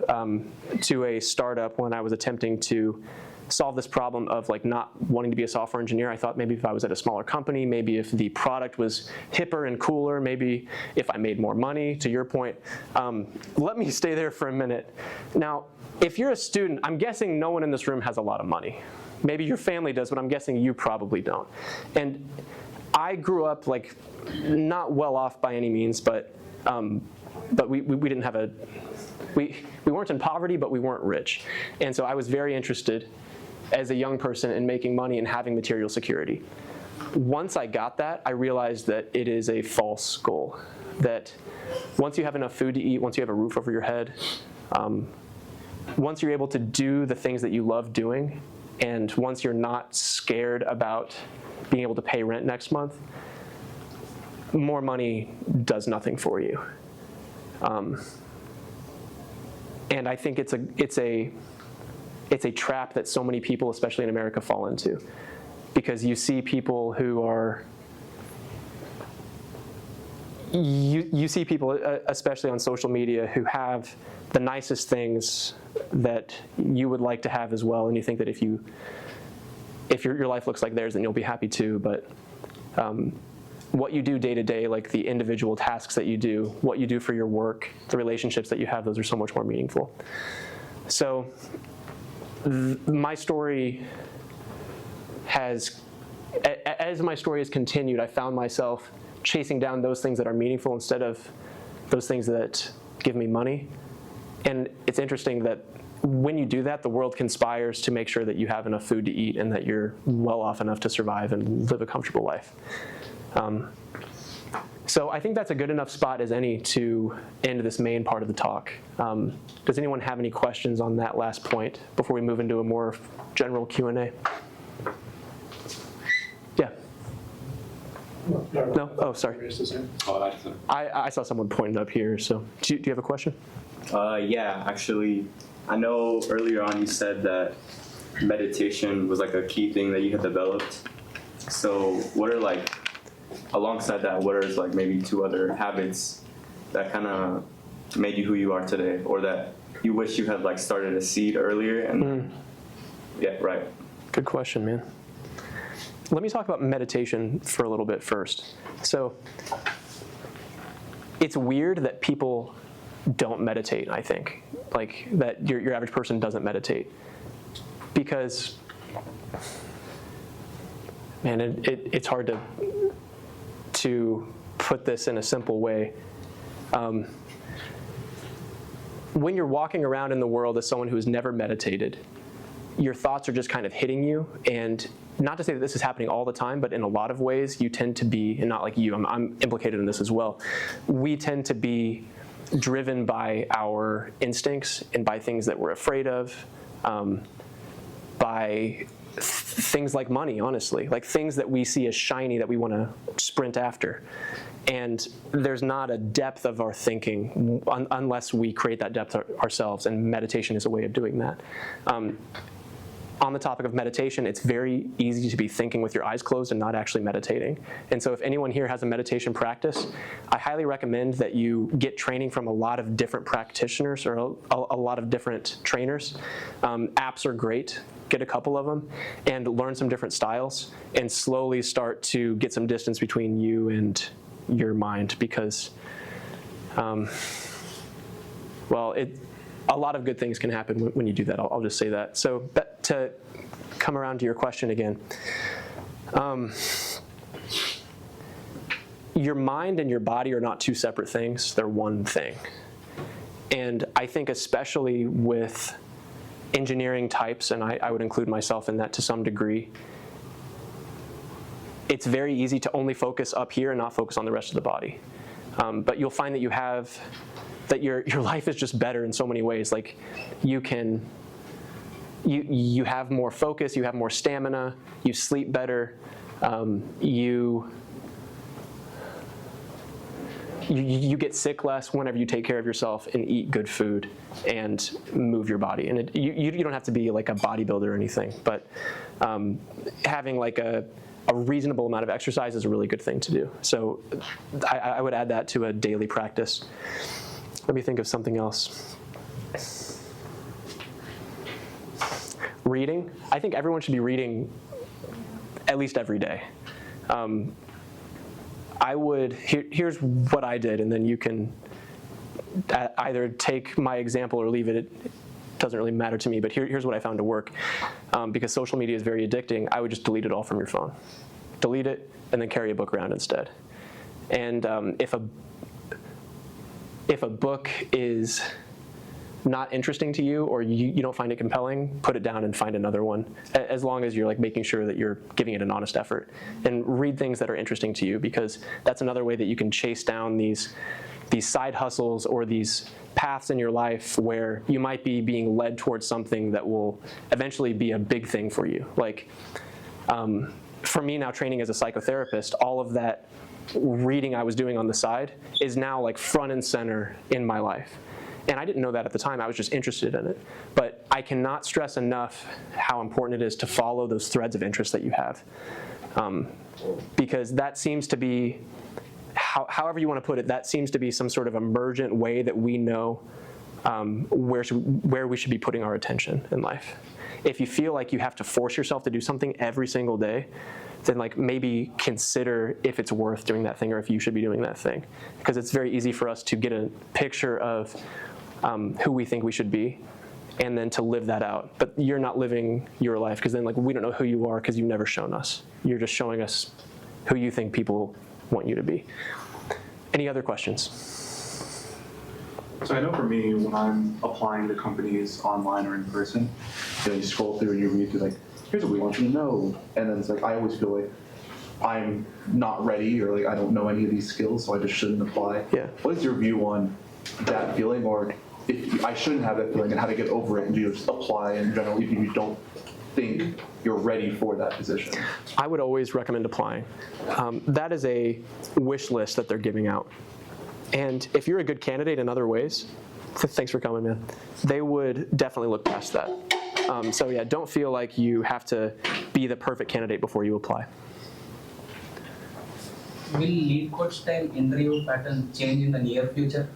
to a startup when I was attempting to solve this problem of like not wanting to be a software engineer. I thought maybe if I was at a smaller company, maybe if the product was hipper and cooler, maybe if I made more money, to your point. Let me stay there for a minute. Now, if you're a student, I'm guessing no one in this room has a lot of money. Maybe your family does, but I'm guessing you probably don't. And I grew up like not well off by any means, but we didn't have a, we weren't in poverty, but we weren't rich. And so I was very interested as a young person in making money and having material security. Once I got that, I realized that it is a false goal. That once you have enough food to eat, once you have a roof over your head, once you're able to do the things that you love doing, and once you're not scared about being able to pay rent next month, more money does nothing for you. And I think it's a trap that so many people, especially in America, fall into. Because you see people who are, you see people, especially on social media, who have the nicest things that you would like to have as well, and you think that if your life looks like theirs, then you'll be happy too. But what you do day to day, like the individual tasks that you do, what you do for your work, the relationships that you have, those are so much more meaningful. So my story has, as my story has continued, I found myself chasing down those things that are meaningful instead of those things that give me money. And it's interesting that when you do that, the world conspires to make sure that you have enough food to eat and that you're well off enough to survive and live a comfortable life. So I think that's a good enough spot as any to end this main part of the talk. Does anyone have any questions on that last point before we move into a more general Q&A? Yeah. No? Oh, sorry. I saw someone pointed up here. So do you have a question? Yeah, actually, I know earlier on you said that meditation was like a key thing that you had developed. So what are like, alongside that, what are like maybe 2 other habits that kind of made you who you are today, or that you wish you had like started a seed earlier? And yeah, right. Good question, man. Let me talk about meditation for a little bit first. So it's weird that people don't meditate, I think. Like that your average person doesn't meditate. Because, man, it's hard to put this in a simple way. When you're walking around in the world as someone who has never meditated, your thoughts are just kind of hitting you. And not to say that this is happening all the time, but in a lot of ways you tend to be, and not like you, I'm implicated in this as well, we tend to be driven by our instincts and by things that we're afraid of, by things like money, honestly, like things that we see as shiny that we want to sprint after. And there's not a depth of our thinking unless we create that depth ourselves, and meditation is a way of doing that. On the topic of meditation, it's very easy to be thinking with your eyes closed and not actually meditating. And so if anyone here has a meditation practice, I highly recommend that you get training from a lot of different practitioners or a lot of different trainers. Apps are great. Get a couple of them and learn some different styles and slowly start to get some distance between you and your mind, because, well, a lot of good things can happen when you do that. I'll just say that. So to come around to your question again, your mind and your body are not 2 separate things. They're one thing. And I think especially with engineering types, and I would include myself in that to some degree, it's very easy to only focus up here and not focus on the rest of the body. But you'll find that your life is just better in so many ways. Like you have more focus, you have more stamina, you sleep better, you get sick less whenever you take care of yourself and eat good food and move your body. And you don't have to be like a bodybuilder or anything, but having like a reasonable amount of exercise is a really good thing to do. So I would add that to a daily practice. Let me think of something else. Reading. I think everyone should be reading at least every day. Here's what I did, and then you can either take my example or leave it. It doesn't really matter to me, but here's what I found to work. Because social media is very addicting, I would just delete it all from your phone. Delete it, and then carry a book around instead. And if a book is not interesting to you, or you don't find it compelling, put it down and find another one, as long as you're like making sure that you're giving it an honest effort. And read things that are interesting to you, because that's another way that you can chase down these side hustles or these paths in your life where you might be being led towards something that will eventually be a big thing for you. Like for me now, training as a psychotherapist, all of that reading I was doing on the side is now like front and center in my life. And I didn't know that at the time. I was just interested in it. But I cannot stress enough how important it is to follow those threads of interest that you have. Because that seems to be, however you want to put it, that seems to be some sort of emergent way that we know where we should be putting our attention in life. If you feel like you have to force yourself to do something every single day, then like maybe consider if it's worth doing that thing or if you should be doing that thing. Because it's very easy for us to get a picture of who we think we should be, and then to live that out. But you're not living your life, because then like we don't know who you are because you've never shown us. You're just showing us who you think people want you to be. Any other questions? So I know for me, when I'm applying to companies online or in person, you scroll through and you read through like, here's what we want you to know. And then it's like, I always feel like I'm not ready, or like I don't know any of these skills, so I just shouldn't apply. Yeah. What is your view on that feeling, or if I shouldn't have that feeling, and how to get over it, and do you just apply in general if you don't think you're ready for that position? I would always recommend applying. That is a wish list that they're giving out. And if you're a good candidate in other ways, thanks for coming, man, they would definitely look past that. So yeah, don't feel like you have to be the perfect candidate before you apply. Will lead code style interview pattern change in the near future?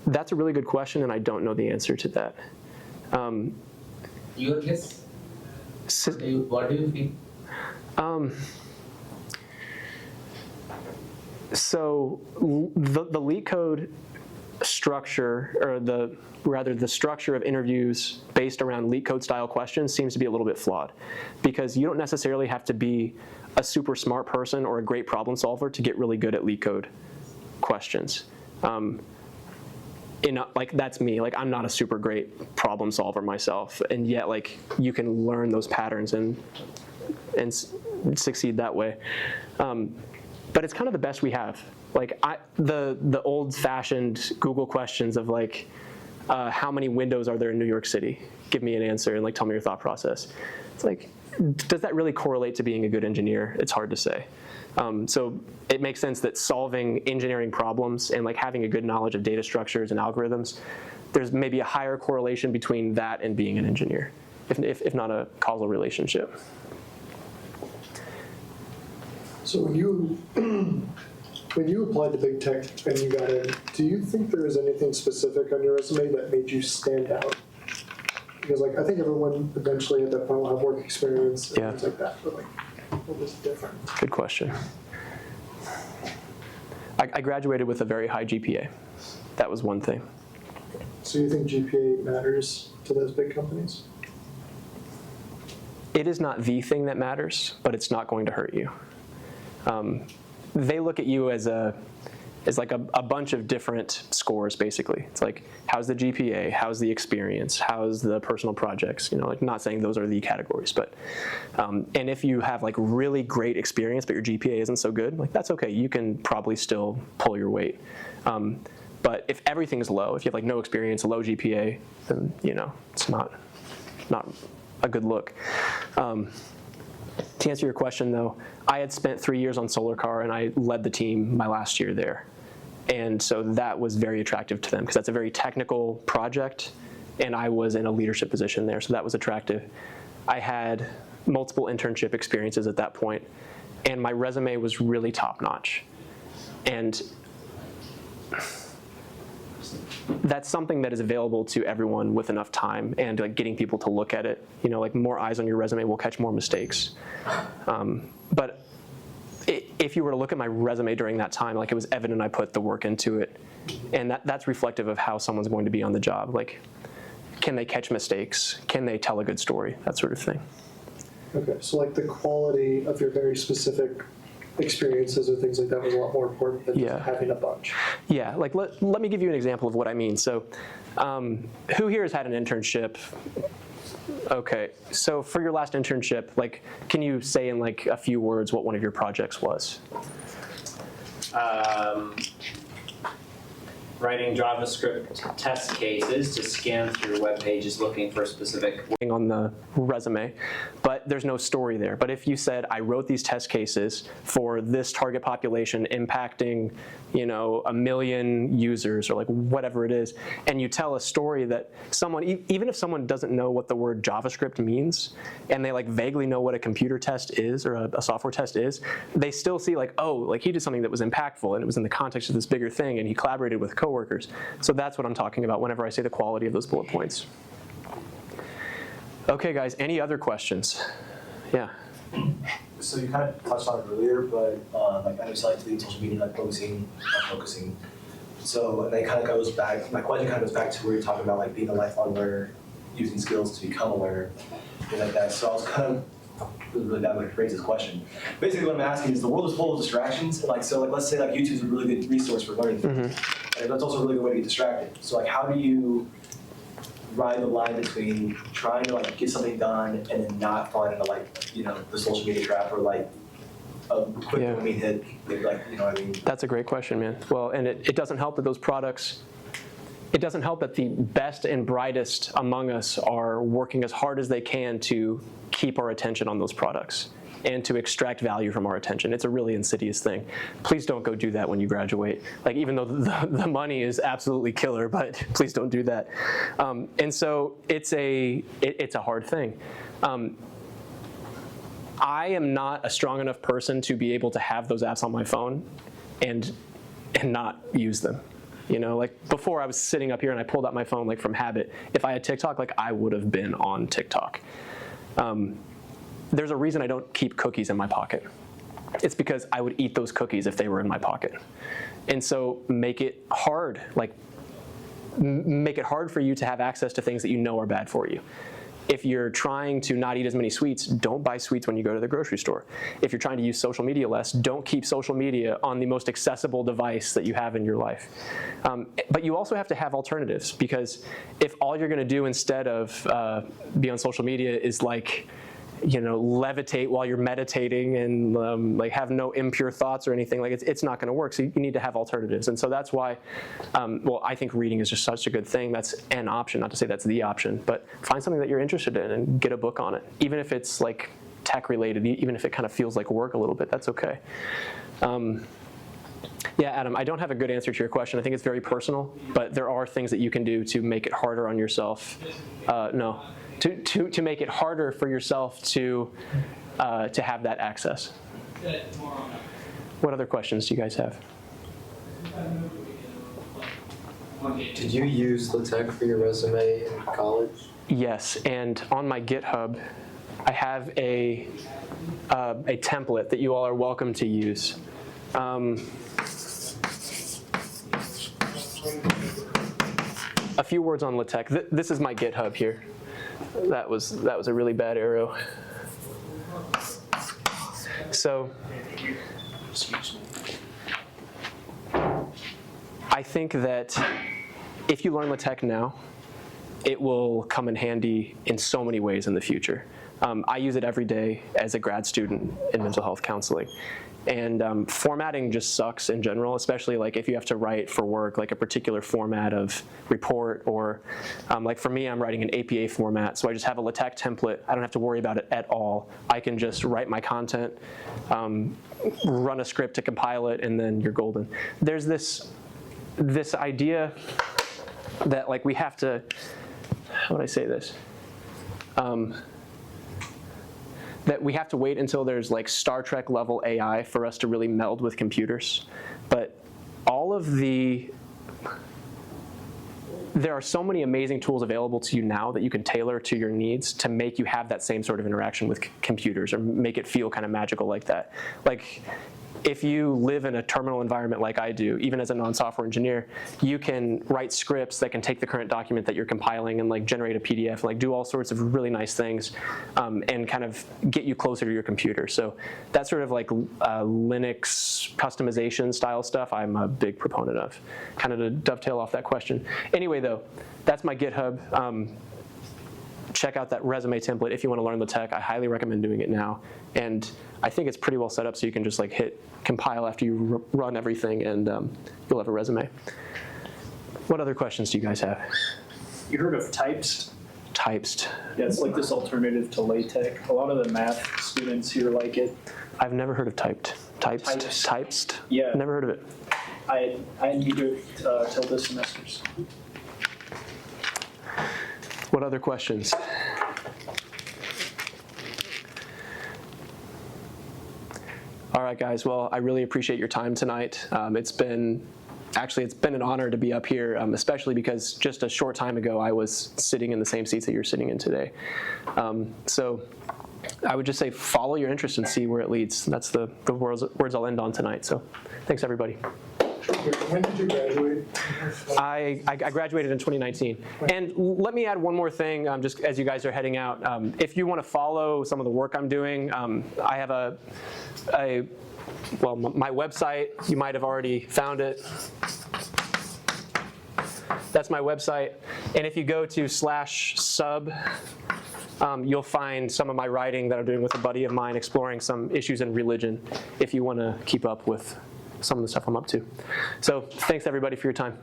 That's a really good question, and I don't know the answer to that. Your guess? What do you feel? So the leak code structure, or the structure of interviews based around leak code style questions seems to be a little bit flawed, because you don't necessarily have to be a super smart person or a great problem solver to get really good at leak code questions. Like that's me. Like I'm not a super great problem solver myself, and yet like you can learn those patterns and succeed that way. But it's kind of the best we have. Like the old-fashioned Google questions of like, how many windows are there in New York City? Give me an answer and like tell me your thought process. It's like, does that really correlate to being a good engineer? It's hard to say. So it makes sense that solving engineering problems and like having a good knowledge of data structures and algorithms, there's maybe a higher correlation between that and being an engineer, if not a causal relationship. So when you applied to big tech and you got in, do you think there was anything specific on your resume that made you stand out? Because like I think everyone eventually at that point will have work experience and things like that, but like what was different? Good question. I graduated with a very high GPA. That was one thing. So you think GPA matters to those big companies? It is not the thing that matters, but it's not going to hurt you. They look at you as like a bunch of different scores, basically. It's like, how's the GPA? How's the experience? How's the personal projects? You know, like not saying those are the categories, but, and if you have like really great experience, but your GPA isn't so good, like that's okay. You can probably still pull your weight. But if everything's low, if you have like no experience, a low GPA, then, you know, it's not a good look. To answer your question though, I had spent 3 years on SolarCar and I led the team my last year there. And so that was very attractive to them because that's a very technical project, and I was in a leadership position there, so that was attractive. I had multiple internship experiences at that point, and my resume was really top-notch. And that's something that is available to everyone with enough time and like getting people to look at it. You know, like more eyes on your resume will catch more mistakes. But if you were to look at my resume during that time, like it was evident I put the work into it. And that's reflective of how someone's going to be on the job. Like, can they catch mistakes? Can they tell a good story? That sort of thing. Okay, so like the quality of your very specific experiences or things like that was a lot more important than just having a bunch. Yeah, like let me give you an example of what I mean. So who here has had an internship? Okay, so for your last internship, like, can you say in like a few words what one of your projects was? Writing JavaScript test cases to scan through web pages looking for a specific on the resume, but there's no story there. But if you said, I wrote these test cases for this target population impacting, you know, 1 million users or like whatever it is, and you tell a story that someone, even if someone doesn't know what the word JavaScript means, and they like vaguely know what a computer test is or a software test is, they still see like, oh, like he did something that was impactful and it was in the context of this bigger thing and he collaborated with coworkers. So that's what I'm talking about whenever I say the quality of those bullet points. Okay, guys, any other questions? Yeah. So you kind of touched on it earlier, but like I know you like to lead social media, like focusing. So and that kind of goes back. My question kind of goes back to where you're talking about like being a lifelong learner, using skills to become a learner, things like that. So I was kind of really bad way to phrase this question. Basically, what I'm asking is the world is full of distractions. And like so, like let's say like YouTube's a really good resource for learning things, and that's also a really good way to get distracted. So like, how do you ride the line between trying to like get something done and then not falling into like, you know, the social media trap or like a quick dopamine hit, like, you know what I mean? That's a great question, man. Well, and it doesn't help that those products, it doesn't help that the best and brightest among us are working as hard as they can to keep our attention on those products and to extract value from our attention. It's a really insidious thing. Please don't go do that when you graduate. Like, even though the money is absolutely killer, but please don't do that. And so it's a hard thing. I am not a strong enough person to be able to have those apps on my phone and not use them. You know, like before I was sitting up here and I pulled out my phone like from habit. If I had TikTok, like I would have been on TikTok. There's a reason I don't keep cookies in my pocket. It's because I would eat those cookies if they were in my pocket. And so make it hard, like make it hard for you to have access to things that you know are bad for you. If you're trying to not eat as many sweets, don't buy sweets when you go to the grocery store. If you're trying to use social media less, don't keep social media on the most accessible device that you have in your life. But you also have to have alternatives, because if all you're going to do instead of be on social media is like, you know, levitate while you're meditating and like have no impure thoughts or anything, like it's not going to work. So you need to have alternatives. And so that's why, well, I think reading is just such a good thing. That's an option, not to say that's the option, but find something that you're interested in and get a book on it. Even if it's like tech related, even if it kind of feels like work a little bit, that's okay. Yeah, Adam, I don't have a good answer to your question. I think it's very personal, but there are things that you can do to make it harder on yourself. To make it harder for yourself to have that access. What other questions do you guys have? Did you use LaTeX for your resume in college? Yes, and on my GitHub, I have a template that you all are welcome to use. A few words on LaTeX. This is my GitHub here. That was a really bad arrow. So I think that if you learn LaTeX now, it will come in handy in so many ways in the future. I use it every day as a grad student in mental health counseling. And formatting just sucks in general, especially like if you have to write for work, like a particular format of report, or like for me, I'm writing an APA format, so I just have a LaTeX template. I don't have to worry about it at all. I can just write my content, run a script to compile it, and then you're golden. There's this this idea that like we have to, how would I say this? That we have to wait until there's like Star Trek level AI for us to really meld with computers. But all of there are so many amazing tools available to you now that you can tailor to your needs to make you have that same sort of interaction with computers or make it feel kind of magical like that. Like, if you live in a terminal environment like I do, even as a non-software engineer, you can write scripts that can take the current document that you're compiling and like generate a PDF, and like do all sorts of really nice things, and kind of get you closer to your computer. So that sort of like Linux customization style stuff, I'm a big proponent of. Kind of to dovetail off that question. Anyway, though, that's my GitHub. Check out that resume template if you want to learn the tech. I highly recommend doing it now. And I think it's pretty well set up so you can just like hit compile after you run everything, and you'll have a resume. What other questions do you guys have? You heard of Typest? Typest. Yeah, it's like this alternative to LaTeX. A lot of the math students here like it. I've never heard of Typed. Typest? Yeah. Never heard of it. I need to till this semester's. What other questions? All right, guys. Well, I really appreciate your time tonight. It's been an honor to be up here, especially because just a short time ago I was sitting in the same seats that you're sitting in today. So I would just say follow your interest and see where it leads. That's the words I'll end on tonight. So thanks, everybody. When did you graduate? I graduated in 2019. And let me add one more thing, just as you guys are heading out. If you want to follow some of the work I'm doing, I have my website. You might have already found it. That's my website. And if you go to /sub, you'll find some of my writing that I'm doing with a buddy of mine exploring some issues in religion, if you want to keep up with some of the stuff I'm up to. So thanks, everybody, for your time.